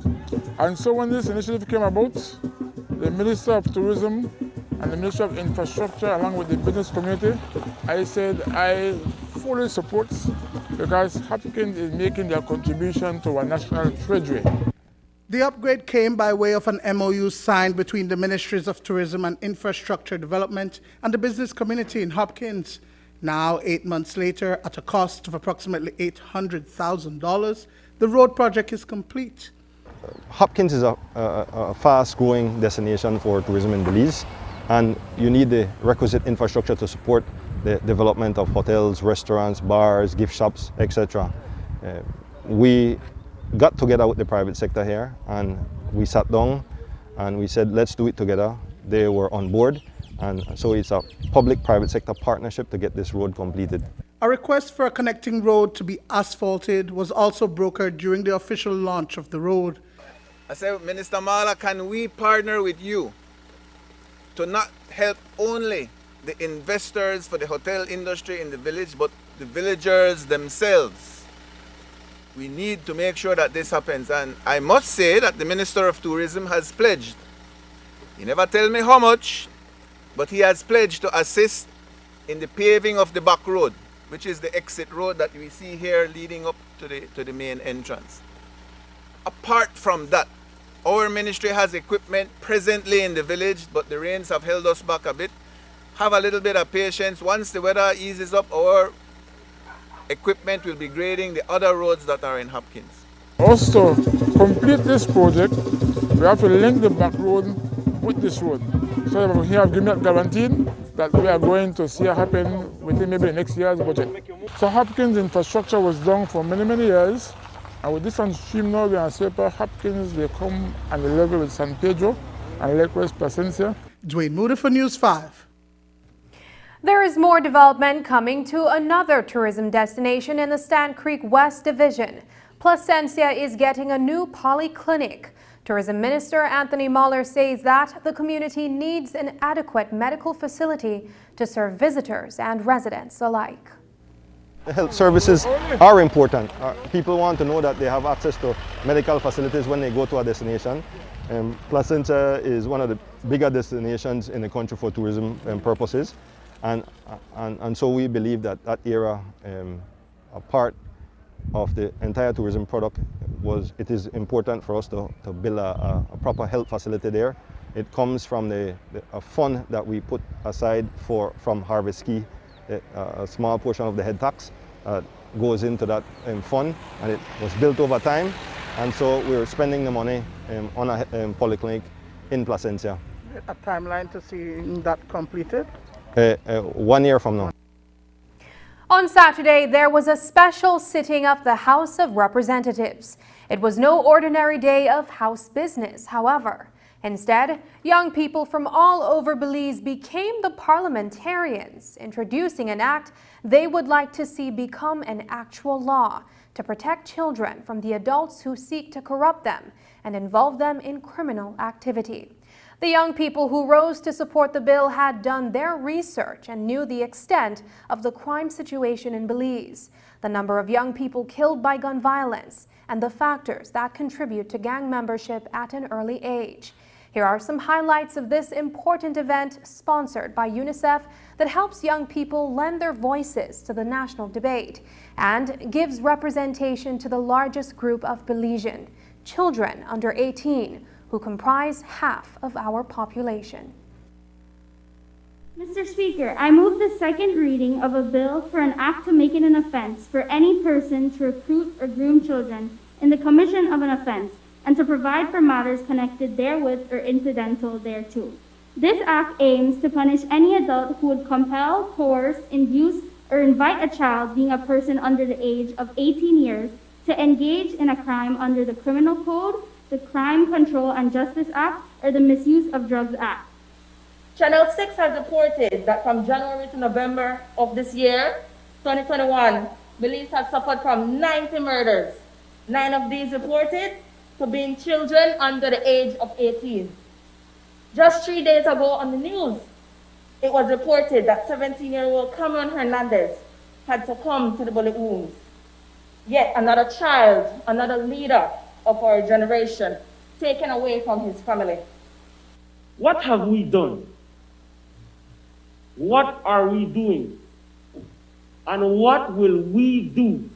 And so when this initiative came about, the Minister of Tourism and the Minister of Infrastructure, along with the business community, I said I fully support, because Hopkins is making their contribution to our national treasury. The upgrade came by way of an MOU signed between the Ministries of Tourism and Infrastructure Development and the business community in Hopkins. Now, 8 months later, at a cost of approximately $800,000, the road project is complete. Hopkins is a fast-growing destination for tourism in Belize, and you need the requisite infrastructure to support the development of hotels, restaurants, bars, gift shops, etc. We got together with the private sector here, and we sat down and we said, let's do it together. They were on board, and so it's a public-private sector partnership to get this road completed. A request for a connecting road to be asphalted was also brokered during the official launch of the road. I said, Minister Mala, can we partner with you to not help only the investors for the hotel industry in the village, but the villagers themselves? We need to make sure that this happens. And I must say that the Minister of Tourism has pledged. He never tell me how much, but he has pledged to assist in the paving of the back road, which is the exit road that we see here leading up to the main entrance. Apart from that, our ministry has equipment presently in the village, but the rains have held us back a bit. Have a little bit of patience. Once the weather eases up, our equipment will be grading the other roads that are in Hopkins. Also, to complete this project, we have to link the back road with this road. So we have given that guaranteed that we are going to see it happen within maybe the next year's budget. So Hopkins infrastructure was done for many, many years. And with this on stream now, we are super Hopkins, they come on the level with San Pedro and likewise Placencia. Dwayne Moody for News 5. There is more development coming to another tourism destination in the Stant Creek West Division. Placencia is getting a new polyclinic. Tourism Minister Anthony Muller says that the community needs an adequate medical facility to serve visitors and residents alike. Health services are important. People want to know that they have access to medical facilities when they go to a destination. Placencia is one of the bigger destinations in the country for tourism purposes. And so we believe that that area, a part of the entire tourism product, it is important for us to build a proper health facility there. It comes from a fund that we put aside from Harvest Key. A small portion of the head tax goes into that fund, and it was built over time, and so we're spending the money on a polyclinic in Placencia. A timeline to see that completed? 1 year from now. On Saturday, there was a special sitting of the House of Representatives. It was no ordinary day of House business, however. Instead, young people from all over Belize became the parliamentarians, introducing an act they would like to see become an actual law to protect children from the adults who seek to corrupt them and involve them in criminal activity. The young people who rose to support the bill had done their research and knew the extent of the crime situation in Belize, the number of young people killed by gun violence, and the factors that contribute to gang membership at an early age. Here are some highlights of this important event sponsored by UNICEF that helps young people lend their voices to the national debate and gives representation to the largest group of Belizean, children under 18, who comprise half of our population. Mr. Speaker, I move the second reading of a bill for an act to make it an offense for any person to recruit or groom children in the commission of an offense, and to provide for matters connected therewith or incidental thereto. This act aims to punish any adult who would compel, coerce, induce, or invite a child being a person under the age of 18 years to engage in a crime under the Criminal Code, the Crime Control and Justice Act, or the Misuse of Drugs Act. Channel 6 has reported that from January to November of this year, 2021, Belize has suffered from 90 murders. 9 of these reported to being children under the age of 18. Just 3 days ago on the news, it was reported that 17-year-old Cameron Hernandez had succumbed to the bullet wounds. Yet another child, another leader of our generation, taken away from his family. What have we done? What are we doing? And what will we do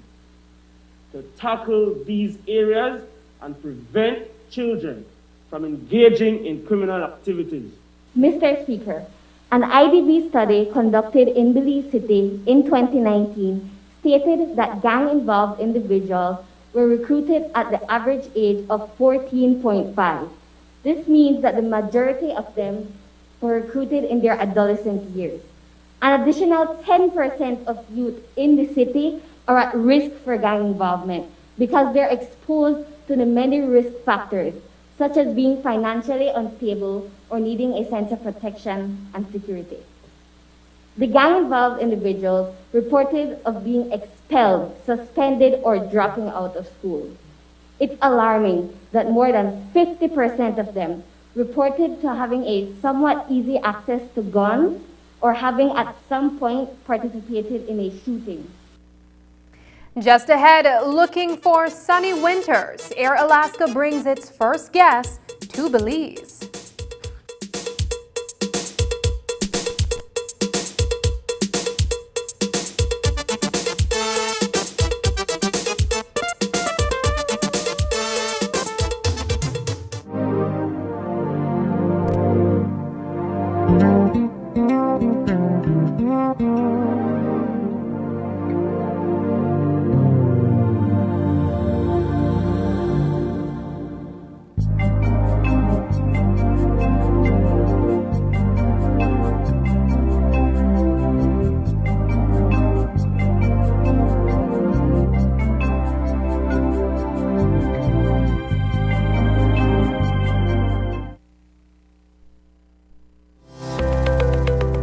to tackle these areas and prevent children from engaging in criminal activities? Mr. Speaker, an IDB study conducted in Belize City in 2019 stated that gang-involved individuals were recruited at the average age of 14.5. This means that the majority of them were recruited in their adolescent years. An additional 10% of youth in the city are at risk for gang involvement because they're exposed to the many risk factors, such as being financially unstable or needing a sense of protection and security. The gang-involved individuals reported of being expelled, suspended, or dropping out of school. It's alarming that more than 50% of them reported to having a somewhat easy access to guns or having at some point participated in a shooting. Just ahead, looking for sunny winters, Air Alaska brings its first guest to Belize.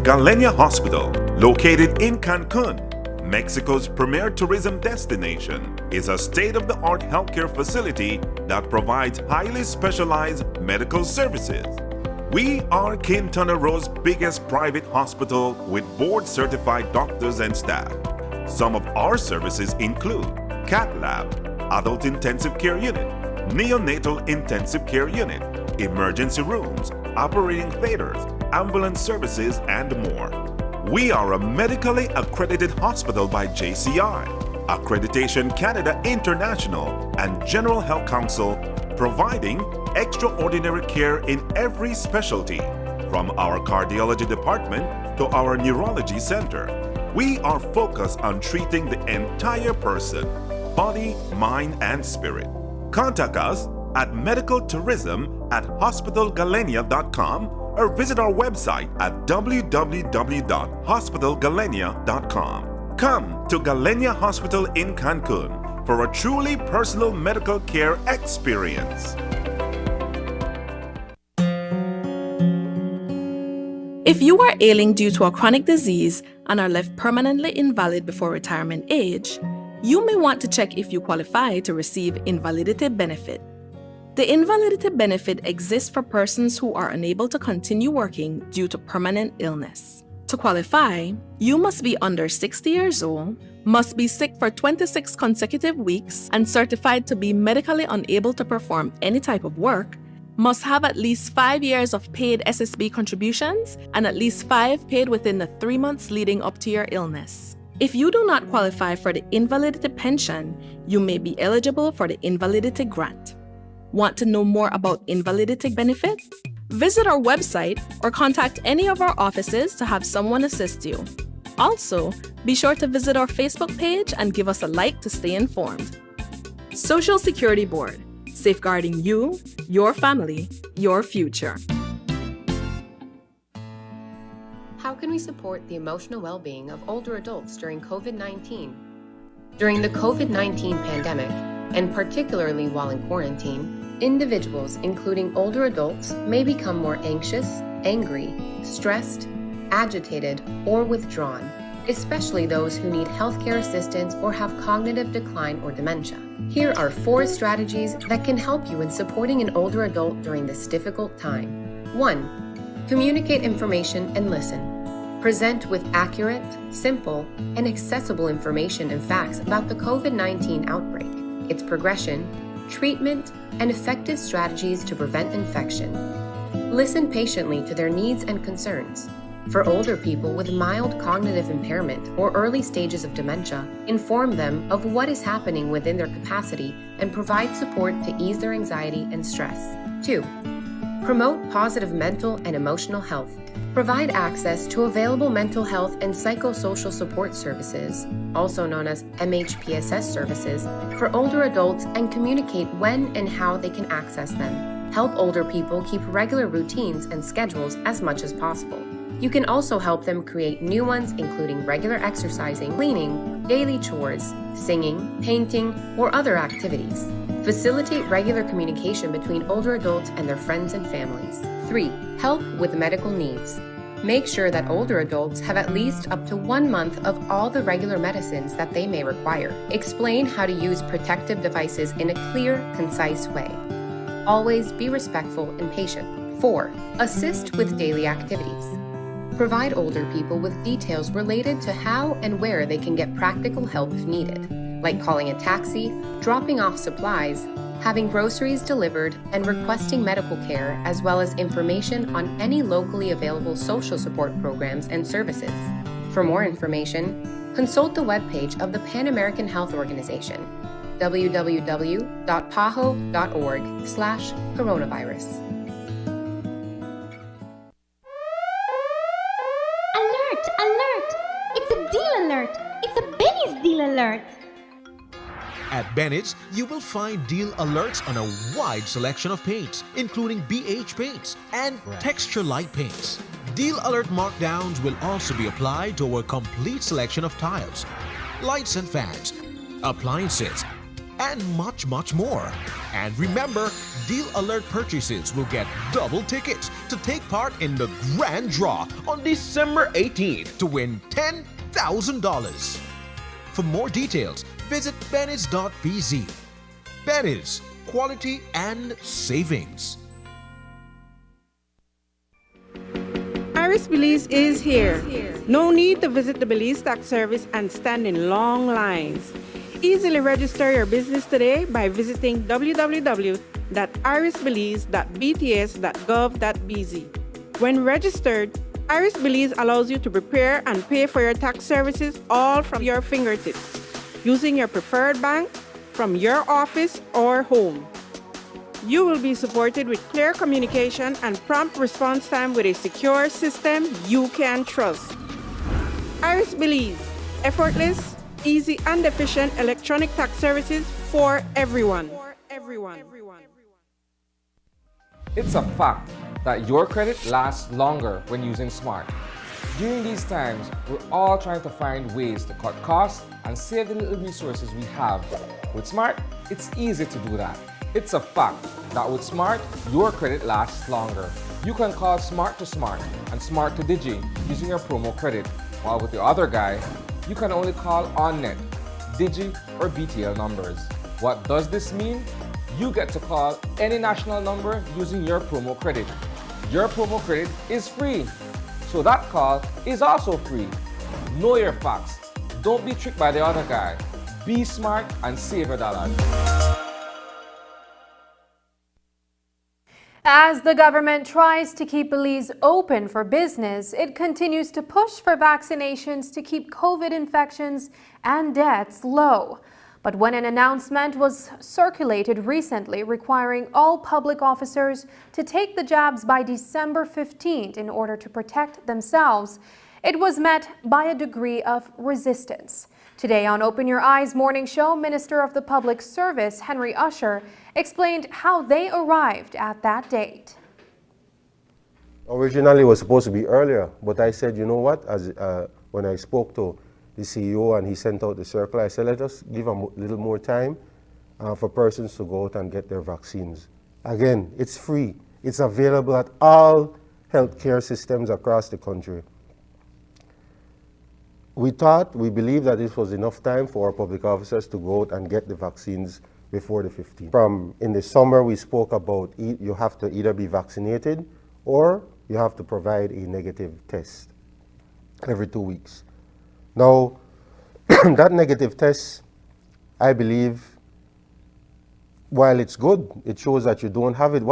Galenia Hospital, located in Cancun, Mexico's premier tourism destination, is a state-of-the-art healthcare facility that provides highly specialized medical services. We are Quintana Roo's biggest private hospital with board-certified doctors and staff. Some of our services include cath lab, adult intensive care unit, neonatal intensive care unit, emergency rooms, operating theaters, ambulance services, and more. We are a medically accredited hospital by JCI, Accreditation Canada International, and General Health Council, providing extraordinary care in every specialty, from our cardiology department to our neurology center. We are focused on treating the entire person, body, mind, and spirit. Contact us at medicaltourism@hospitalgalenia.com or visit our website at www.hospitalgalenia.com. Come to Galenia Hospital in Cancun for a truly personal medical care experience. If you are ailing due to a chronic disease and are left permanently invalid before retirement age, you may want to check if you qualify to receive invalidity benefit. The invalidity benefit exists for persons who are unable to continue working due to permanent illness. To qualify, you must be under 60 years old, must be sick for 26 consecutive weeks and certified to be medically unable to perform any type of work, must have at least 5 years of paid SSB contributions and at least 5 paid within the 3 months leading up to your illness. If you do not qualify for the invalidity pension, you may be eligible for the invalidity grant. Want to know more about invalidity benefit? Visit our website or contact any of our offices to have someone assist you. Also, be sure to visit our Facebook page and give us a like to stay informed. Social Security Board, safeguarding you, your family, your future. How can we support the emotional well-being of older adults during COVID-19? During the COVID-19 pandemic, and particularly while in quarantine, individuals, including older adults, may become more anxious, angry, stressed, agitated, or withdrawn, especially those who need healthcare assistance or have cognitive decline or dementia. Here are 4 strategies that can help you in supporting an older adult during this difficult time. 1. Communicate information and listen. Present with accurate, simple, and accessible information and facts about the COVID-19 outbreak, its progression, treatment, and effective strategies to prevent infection. Listen patiently to their needs and concerns. For older people with mild cognitive impairment or early stages of dementia, inform them of what is happening within their capacity and provide support to ease their anxiety and stress. 2. Promote positive mental and emotional health. Provide access to available mental health and psychosocial support services, also known as MHPSS services, for older adults and communicate when and how they can access them. Help older people keep regular routines and schedules as much as possible. You can also help them create new ones, including regular exercising, cleaning, daily chores, singing, painting, or other activities. Facilitate regular communication between older adults and their friends and families. 3. Help with medical needs. Make sure that older adults have at least up to 1 month of all the regular medicines that they may require. Explain how to use protective devices in a clear, concise way. Always be respectful and patient. 4. Assist with daily activities. Provide older people with details related to how and where they can get practical help if needed, like calling a taxi, dropping off supplies, having groceries delivered, and requesting medical care, as well as information on any locally available social support programs and services. For more information, consult the webpage of the Pan American Health Organization, www.paho.org/coronavirus. Alert! Alert! It's a deal alert! It's a Benny's deal alert! At Bennett's, you will find deal alerts on a wide selection of paints, including BH paints and texture light paints. Deal alert markdowns will also be applied to our complete selection of tiles, lights and fans, appliances, and much, much more. And remember, deal alert purchases will get double tickets to take part in the grand draw on December 18th to win $10,000. For more details, visit Bennett's.bz. Bennett's, quality and savings. Iris Belize is here. No need to visit the Belize Tax Service and stand in long lines. Easily register your business today by visiting www.irisbelize.bts.gov.bz. When registered, Iris Belize allows you to prepare and pay for your tax services all from your fingertips, using your preferred bank, from your office or home. You will be supported with clear communication and prompt response time with a secure system you can trust. Iris Belize, effortless, easy and efficient electronic tax services for everyone. It's a fact that your credit lasts longer when using Smart. During these times, we're all trying to find ways to cut costs and save the little resources we have. With Smart, it's easy to do that. It's a fact that with Smart, your credit lasts longer. You can call Smart to Smart and Smart to Digi using your promo credit, while with the other guy, you can only call OnNet, Digi, or BTL numbers. What does this mean? You get to call any national number using your promo credit. Your promo credit is free, so that call is also free. Know your facts. Don't be tricked by the other guy. Be smart and save your dollars. As the government tries to keep Belize open for business, it continues to push for vaccinations to keep COVID infections and deaths low. But when an announcement was circulated recently requiring all public officers to take the jabs by December 15th in order to protect themselves, it was met by a degree of resistance. Today on Open Your Eyes Morning Show, Minister of the Public Service Henry Usher explained how they arrived at that date. Originally it was supposed to be earlier, but I said, you know what, when I spoke to the CEO and he sent out the circular, I said, let us give a little more time for persons to go out and get their vaccines. Again, it's free. It's available at all healthcare systems across the country. We believed that this was enough time for our public officers to go out and get the vaccines before the 15th. In the summer, we spoke about you have to either be vaccinated or you have to provide a negative test every 2 weeks. Now, that negative test, I believe, while it's good, it shows that you don't have it.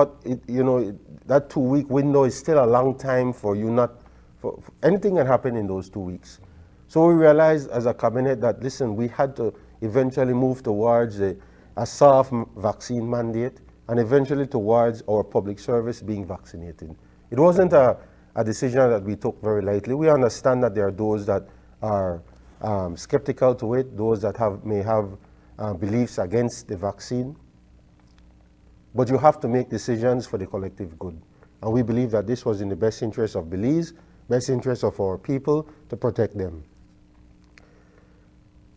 That 2 week window is still a long time for you for anything can happen in those 2 weeks. So we realized as a cabinet that, listen, we had to eventually move towards a soft vaccine mandate and eventually towards our public service being vaccinated. It wasn't a decision that we took very lightly. We understand that there are those that are skeptical to it, those that may have beliefs against the vaccine. But you have to make decisions for the collective good. And we believe that this was in the best interest of Belize, best interest of our people to protect them.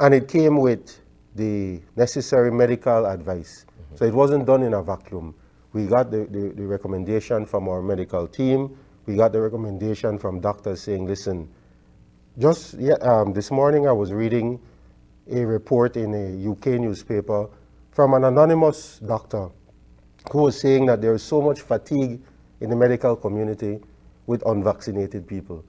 And it came with the necessary medical advice. So it wasn't done in a vacuum. We got the recommendation from our medical team. We got the recommendation from doctors saying, listen, this morning I was reading a report in a UK newspaper from an anonymous doctor who was saying that there is so much fatigue in the medical community with unvaccinated people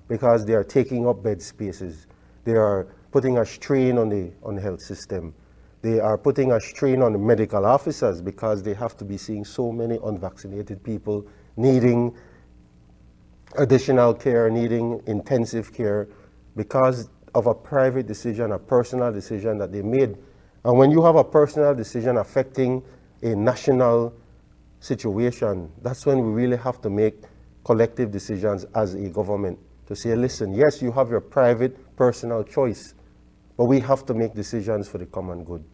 because they are taking up bed spaces. They are putting a strain on the health system. They are putting a strain on the medical officers because they have to be seeing so many unvaccinated people needing additional care, needing intensive care because of a private decision, a personal decision that they made. And when you have a personal decision affecting a national situation, that's when we really have to make collective decisions as a government to say, listen, yes, you have your private, personal choice, but we have to make decisions for the common good.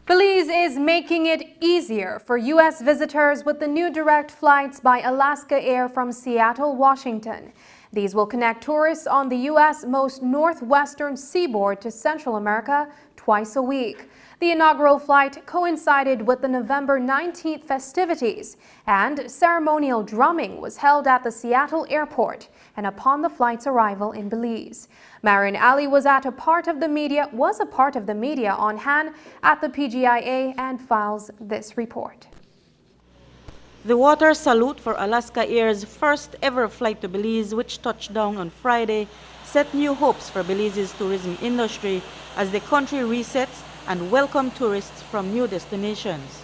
Belize is making it easier for U.S. visitors with the new direct flights by Alaska Air from Seattle, Washington. These will connect tourists on the U.S. most northwestern seaboard to Central America twice a week. The inaugural flight coincided with the November 19th festivities, and ceremonial drumming was held at the Seattle airport and upon the flight's arrival in Belize. Marin Ali was a part of the media on hand at the PGIA and files this report. The water salute for Alaska Air's first ever flight to Belize, which touched down on Friday, set new hopes for Belize's tourism industry as the country resets and welcome tourists from new destinations.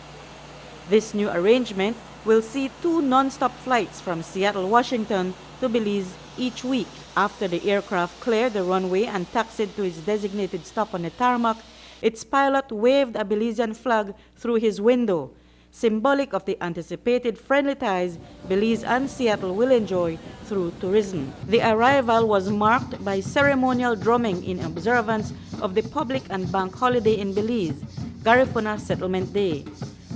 This new arrangement will see 2 non-stop flights from Seattle, Washington to Belize each week. After the aircraft cleared the runway and taxied to its designated stop on the tarmac, its pilot waved a Belizean flag through his window, symbolic of the anticipated friendly ties Belize and Seattle will enjoy through tourism. The arrival was marked by ceremonial drumming in observance of the public and bank holiday in Belize, Garifuna Settlement Day.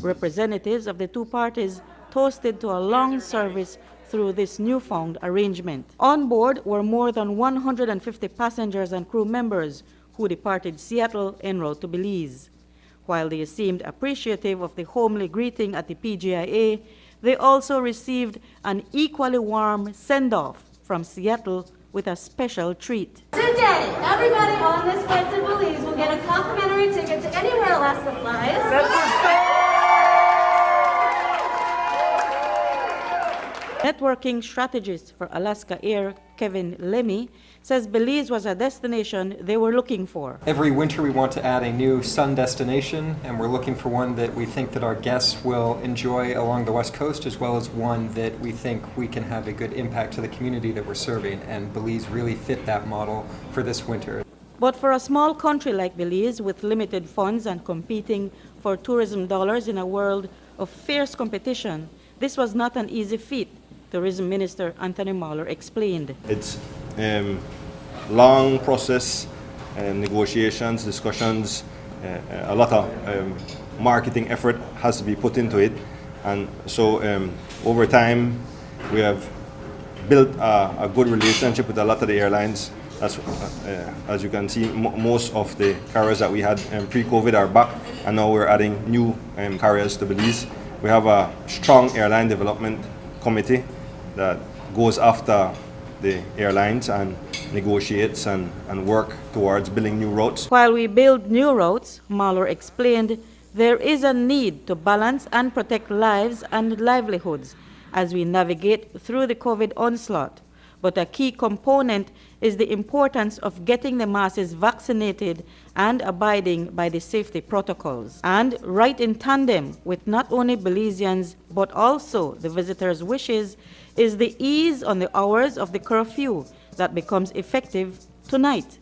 Representatives of the two parties toasted to a long service through this newfound arrangement. On board were more than 150 passengers and crew members who departed Seattle en route to Belize. While they seemed appreciative of the homely greeting at the PGIA, they also received an equally warm send-off from Seattle with a special treat. Today, everybody on this flight to Belize will get a complimentary ticket to anywhere Alaska flies. Networking strategist for Alaska Air, Kevin Lemmy, says Belize was a destination they were looking for. Every winter we want to add a new sun destination, and we're looking for one that we think that our guests will enjoy along the West Coast, as well as one that we think we can have a good impact to the community that we're serving, and Belize really fit that model for this winter. But for a small country like Belize, with limited funds and competing for tourism dollars in a world of fierce competition, this was not an easy feat, Tourism Minister Anthony Mahler explained. It's long process, negotiations, discussions, a lot of marketing effort has to be put into it. And so over time, we have built a good relationship with a lot of the airlines. As you can see, most of the carriers that we had pre-COVID are back, and now we're adding new carriers to Belize. We have a strong airline development committee that goes after the airlines and negotiates and work towards building new routes. While we build new routes, Mahler explained, there is a need to balance and protect lives and livelihoods as we navigate through the COVID onslaught. But a key component is the importance of getting the masses vaccinated and abiding by the safety protocols. And right in tandem with not only Belizeans, but also the visitors' wishes, is the ease on the hours of the curfew that becomes effective tonight.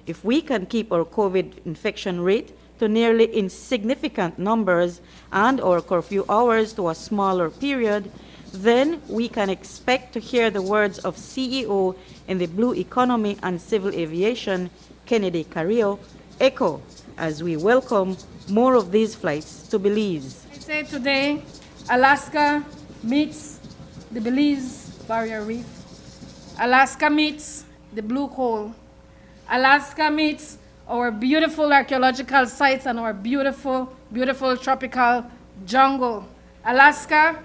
If we can keep our COVID infection rate to nearly insignificant numbers and our curfew hours to a smaller period, then we can expect to hear the words of CEO in the Blue Economy and Civil Aviation, Kennedy Carrillo, echo as we welcome more of these flights to Belize. I say today, Alaska meets the Belize Barrier Reef. Alaska meets the Blue Hole. Alaska meets our beautiful archaeological sites and our beautiful, beautiful tropical jungle. Alaska,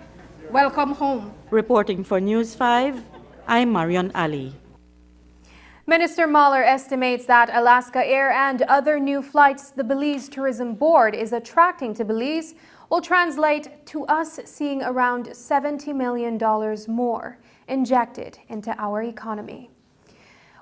welcome home. Reporting for News 5, I'm Marion Ali. Minister Mahler estimates that Alaska Air and other new flights the Belize Tourism Board is attracting to Belize will translate to us seeing around $70 million more injected into our economy.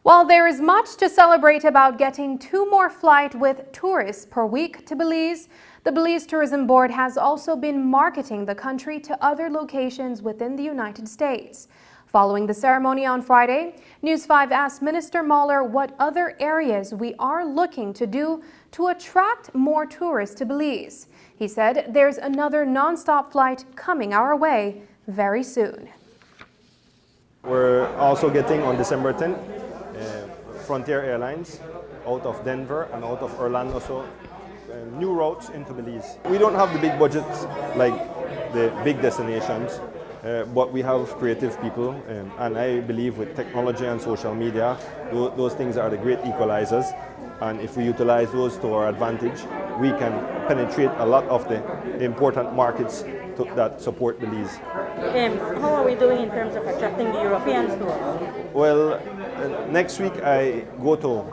While there is much to celebrate about getting 2 more flights with tourists per week to Belize, the Belize Tourism Board has also been marketing the country to other locations within the United States. Following the ceremony on Friday, News 5 asked Minister Mahler what other areas we are looking to do to attract more tourists to Belize. He said there's another non-stop flight coming our way very soon. We're also getting on December 10th Frontier Airlines out of Denver and out of Orlando, so new routes into Belize. We don't have the big budgets like the big destinations, but we have creative people, and I believe with technology and social media, those things are the great equalizers, and if we utilize those to our advantage, we can penetrate a lot of the important markets that support Belize. How are we doing in terms of attracting the Europeans to us? Well, next week I go to,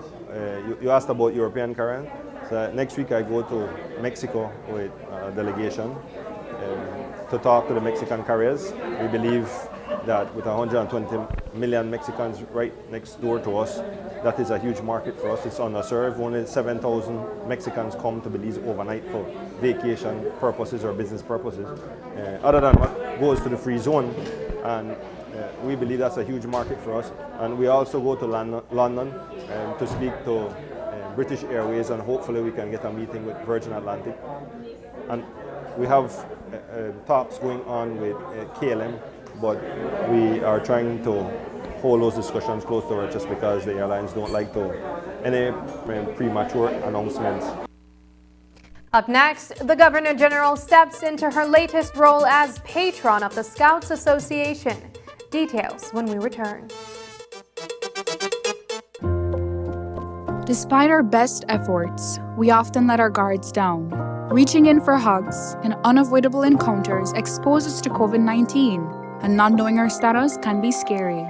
you asked about European carriers. So next week I go to Mexico with a delegation to talk to the Mexican carriers. We believe that with 120 million Mexicans right next door to us, that is a huge market for us. It's underserved. Only 7,000 Mexicans come to Belize overnight for vacation purposes or business purposes. Other than what goes to the free zone, and we believe that's a huge market for us. And we also go to London to speak to British Airways, and hopefully we can get a meeting with Virgin Atlantic. And we have talks going on with KLM, but we are trying to hold those discussions close to our chest because the airlines don't like to any premature announcements. Up next, the Governor General steps into her latest role as patron of the Scouts Association. Details when we return. Despite our best efforts, we often let our guards down. Reaching in for hugs and unavoidable encounters expose us to COVID-19, and not knowing our status can be scary.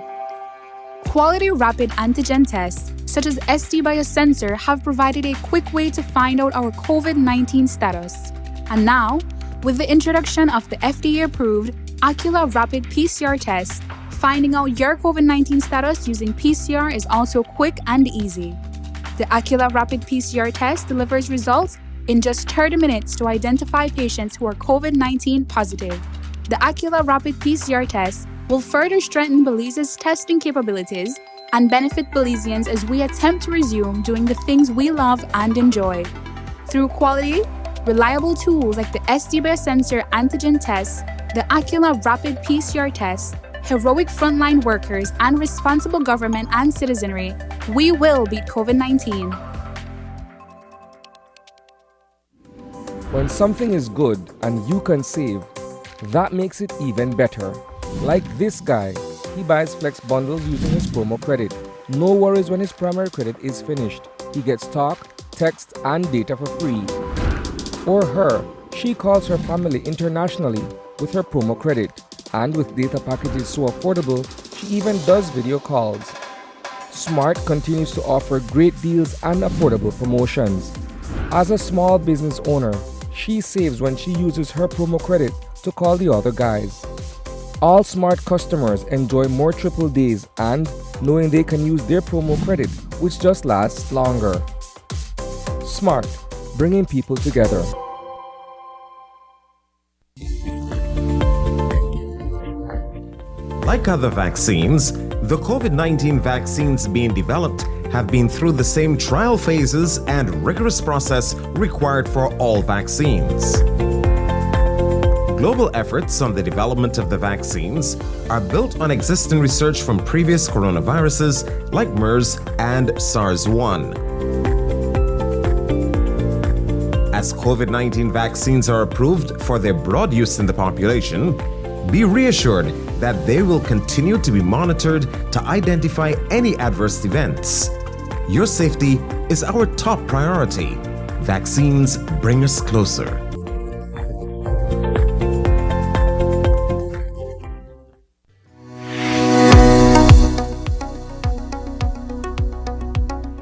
Quality rapid antigen tests, such as SD Biosensor, have provided a quick way to find out our COVID-19 status. And now, with the introduction of the FDA-approved Accula Rapid PCR test, Finding out your COVID-19 status using PCR is also quick and easy. The Aquila Rapid PCR test delivers results in just 30 minutes to identify patients who are COVID-19 positive. The Aquila Rapid PCR test will further strengthen Belize's testing capabilities and benefit Belizeans as we attempt to resume doing the things we love and enjoy. Through quality, reliable tools like the SD-based sensor antigen test, the Aquila Rapid PCR test, heroic frontline workers, and responsible government and citizenry, we will beat COVID-19. When something is good and you can save, that makes it even better. Like this guy, he buys Flex bundles using his promo credit. No worries when his primary credit is finished. He gets talk, text, and data for free. Or her, she calls her family internationally with her promo credit. And with data packages so affordable, she even does video calls. Smart continues to offer great deals and affordable promotions. As a small business owner, she saves when she uses her promo credit to call the other guys. All Smart customers enjoy more triple days and knowing they can use their promo credit, which just lasts longer. Smart, bringing people together. Like other vaccines, the COVID-19 vaccines being developed have been through the same trial phases and rigorous process required for all vaccines. Global efforts on the development of the vaccines are built on existing research from previous coronaviruses like MERS and SARS-1. As COVID-19 vaccines are approved for their broad use in the population, be reassured that they will continue to be monitored to identify any adverse events. Your safety is our top priority. Vaccines bring us closer.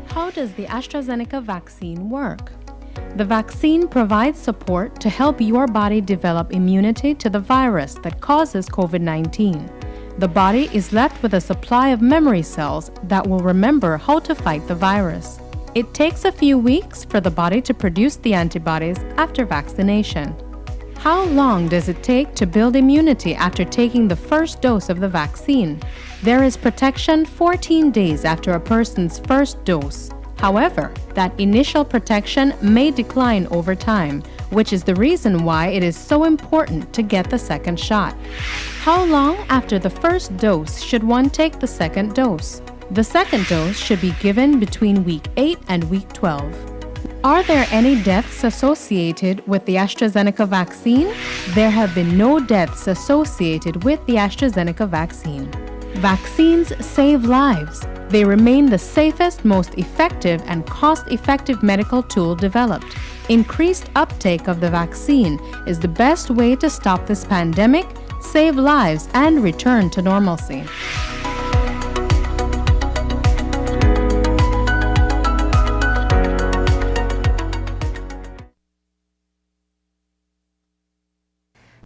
How does the AstraZeneca vaccine work? The vaccine provides support to help your body develop immunity to the virus that causes COVID-19. The body is left with a supply of memory cells that will remember how to fight the virus. It takes a few weeks for the body to produce the antibodies after vaccination. How long does it take to build immunity after taking the first dose of the vaccine? There is protection 14 days after a person's first dose. However, that initial protection may decline over time, which is the reason why it is so important to get the second shot. How long after the first dose should one take the second dose? The second dose should be given between week 8 and week 12. Are there any deaths associated with the AstraZeneca vaccine? There have been no deaths associated with the AstraZeneca vaccine. Vaccines save lives. They remain the safest, most effective, and cost-effective medical tool developed. Increased uptake of the vaccine is the best way to stop this pandemic, save lives, and return to normalcy.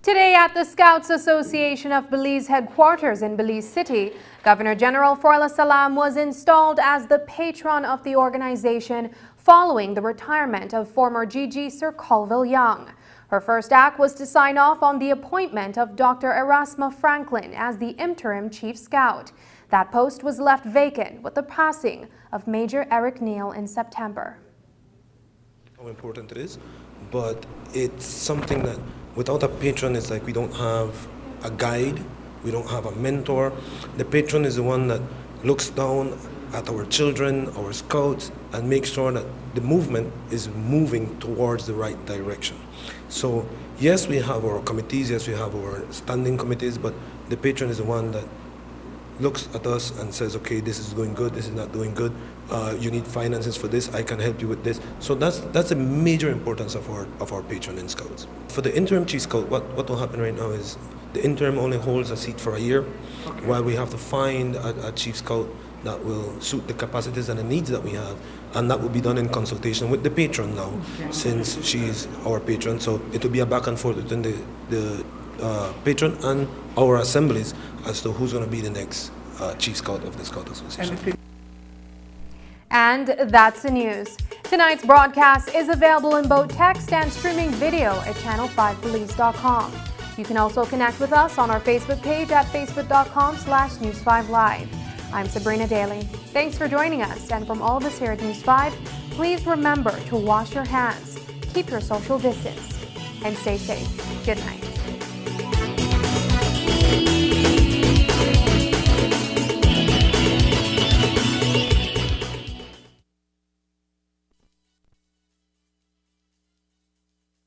Today at the Scouts Association of Belize headquarters in Belize City, Governor General Forla Salam was installed as the patron of the organization following the retirement of former GG Sir Colville Young. Her first act was to sign off on the appointment of Dr. Erasma Franklin as the interim Chief Scout. That post was left vacant with the passing of Major Eric Neal in September. How important it is, but it's something that without a patron, it's like we don't have a guide, we don't have a mentor. The patron is the one that looks down at our children, our scouts, and makes sure that the movement is moving towards the right direction. So yes, we have our committees, yes, we have our standing committees, but the patron is the one that looks at us and says, okay, this is going good, this is not doing good, you need finances for this, I can help you with this. So that's a major importance of our patron in Scouts. For the interim Chief Scout, what will happen right now is the interim only holds a seat for a year, while we have to find a Chief Scout that will suit the capacities and the needs that we have, and that will be done in consultation with the patron now, since she is our patron. So it will be a back and forth between the patron and our assemblies as to who's going to be the next Chief Scout of the Scout Association. And that's the news. Tonight's broadcast is available in both text and streaming video at channel5belize.com. You can also connect with us on our Facebook page at facebook.com/News5Live. I'm Sabrina Daly. Thanks for joining us, and from all of us here at News 5, please remember to wash your hands, keep your social distance, and stay safe. Good night.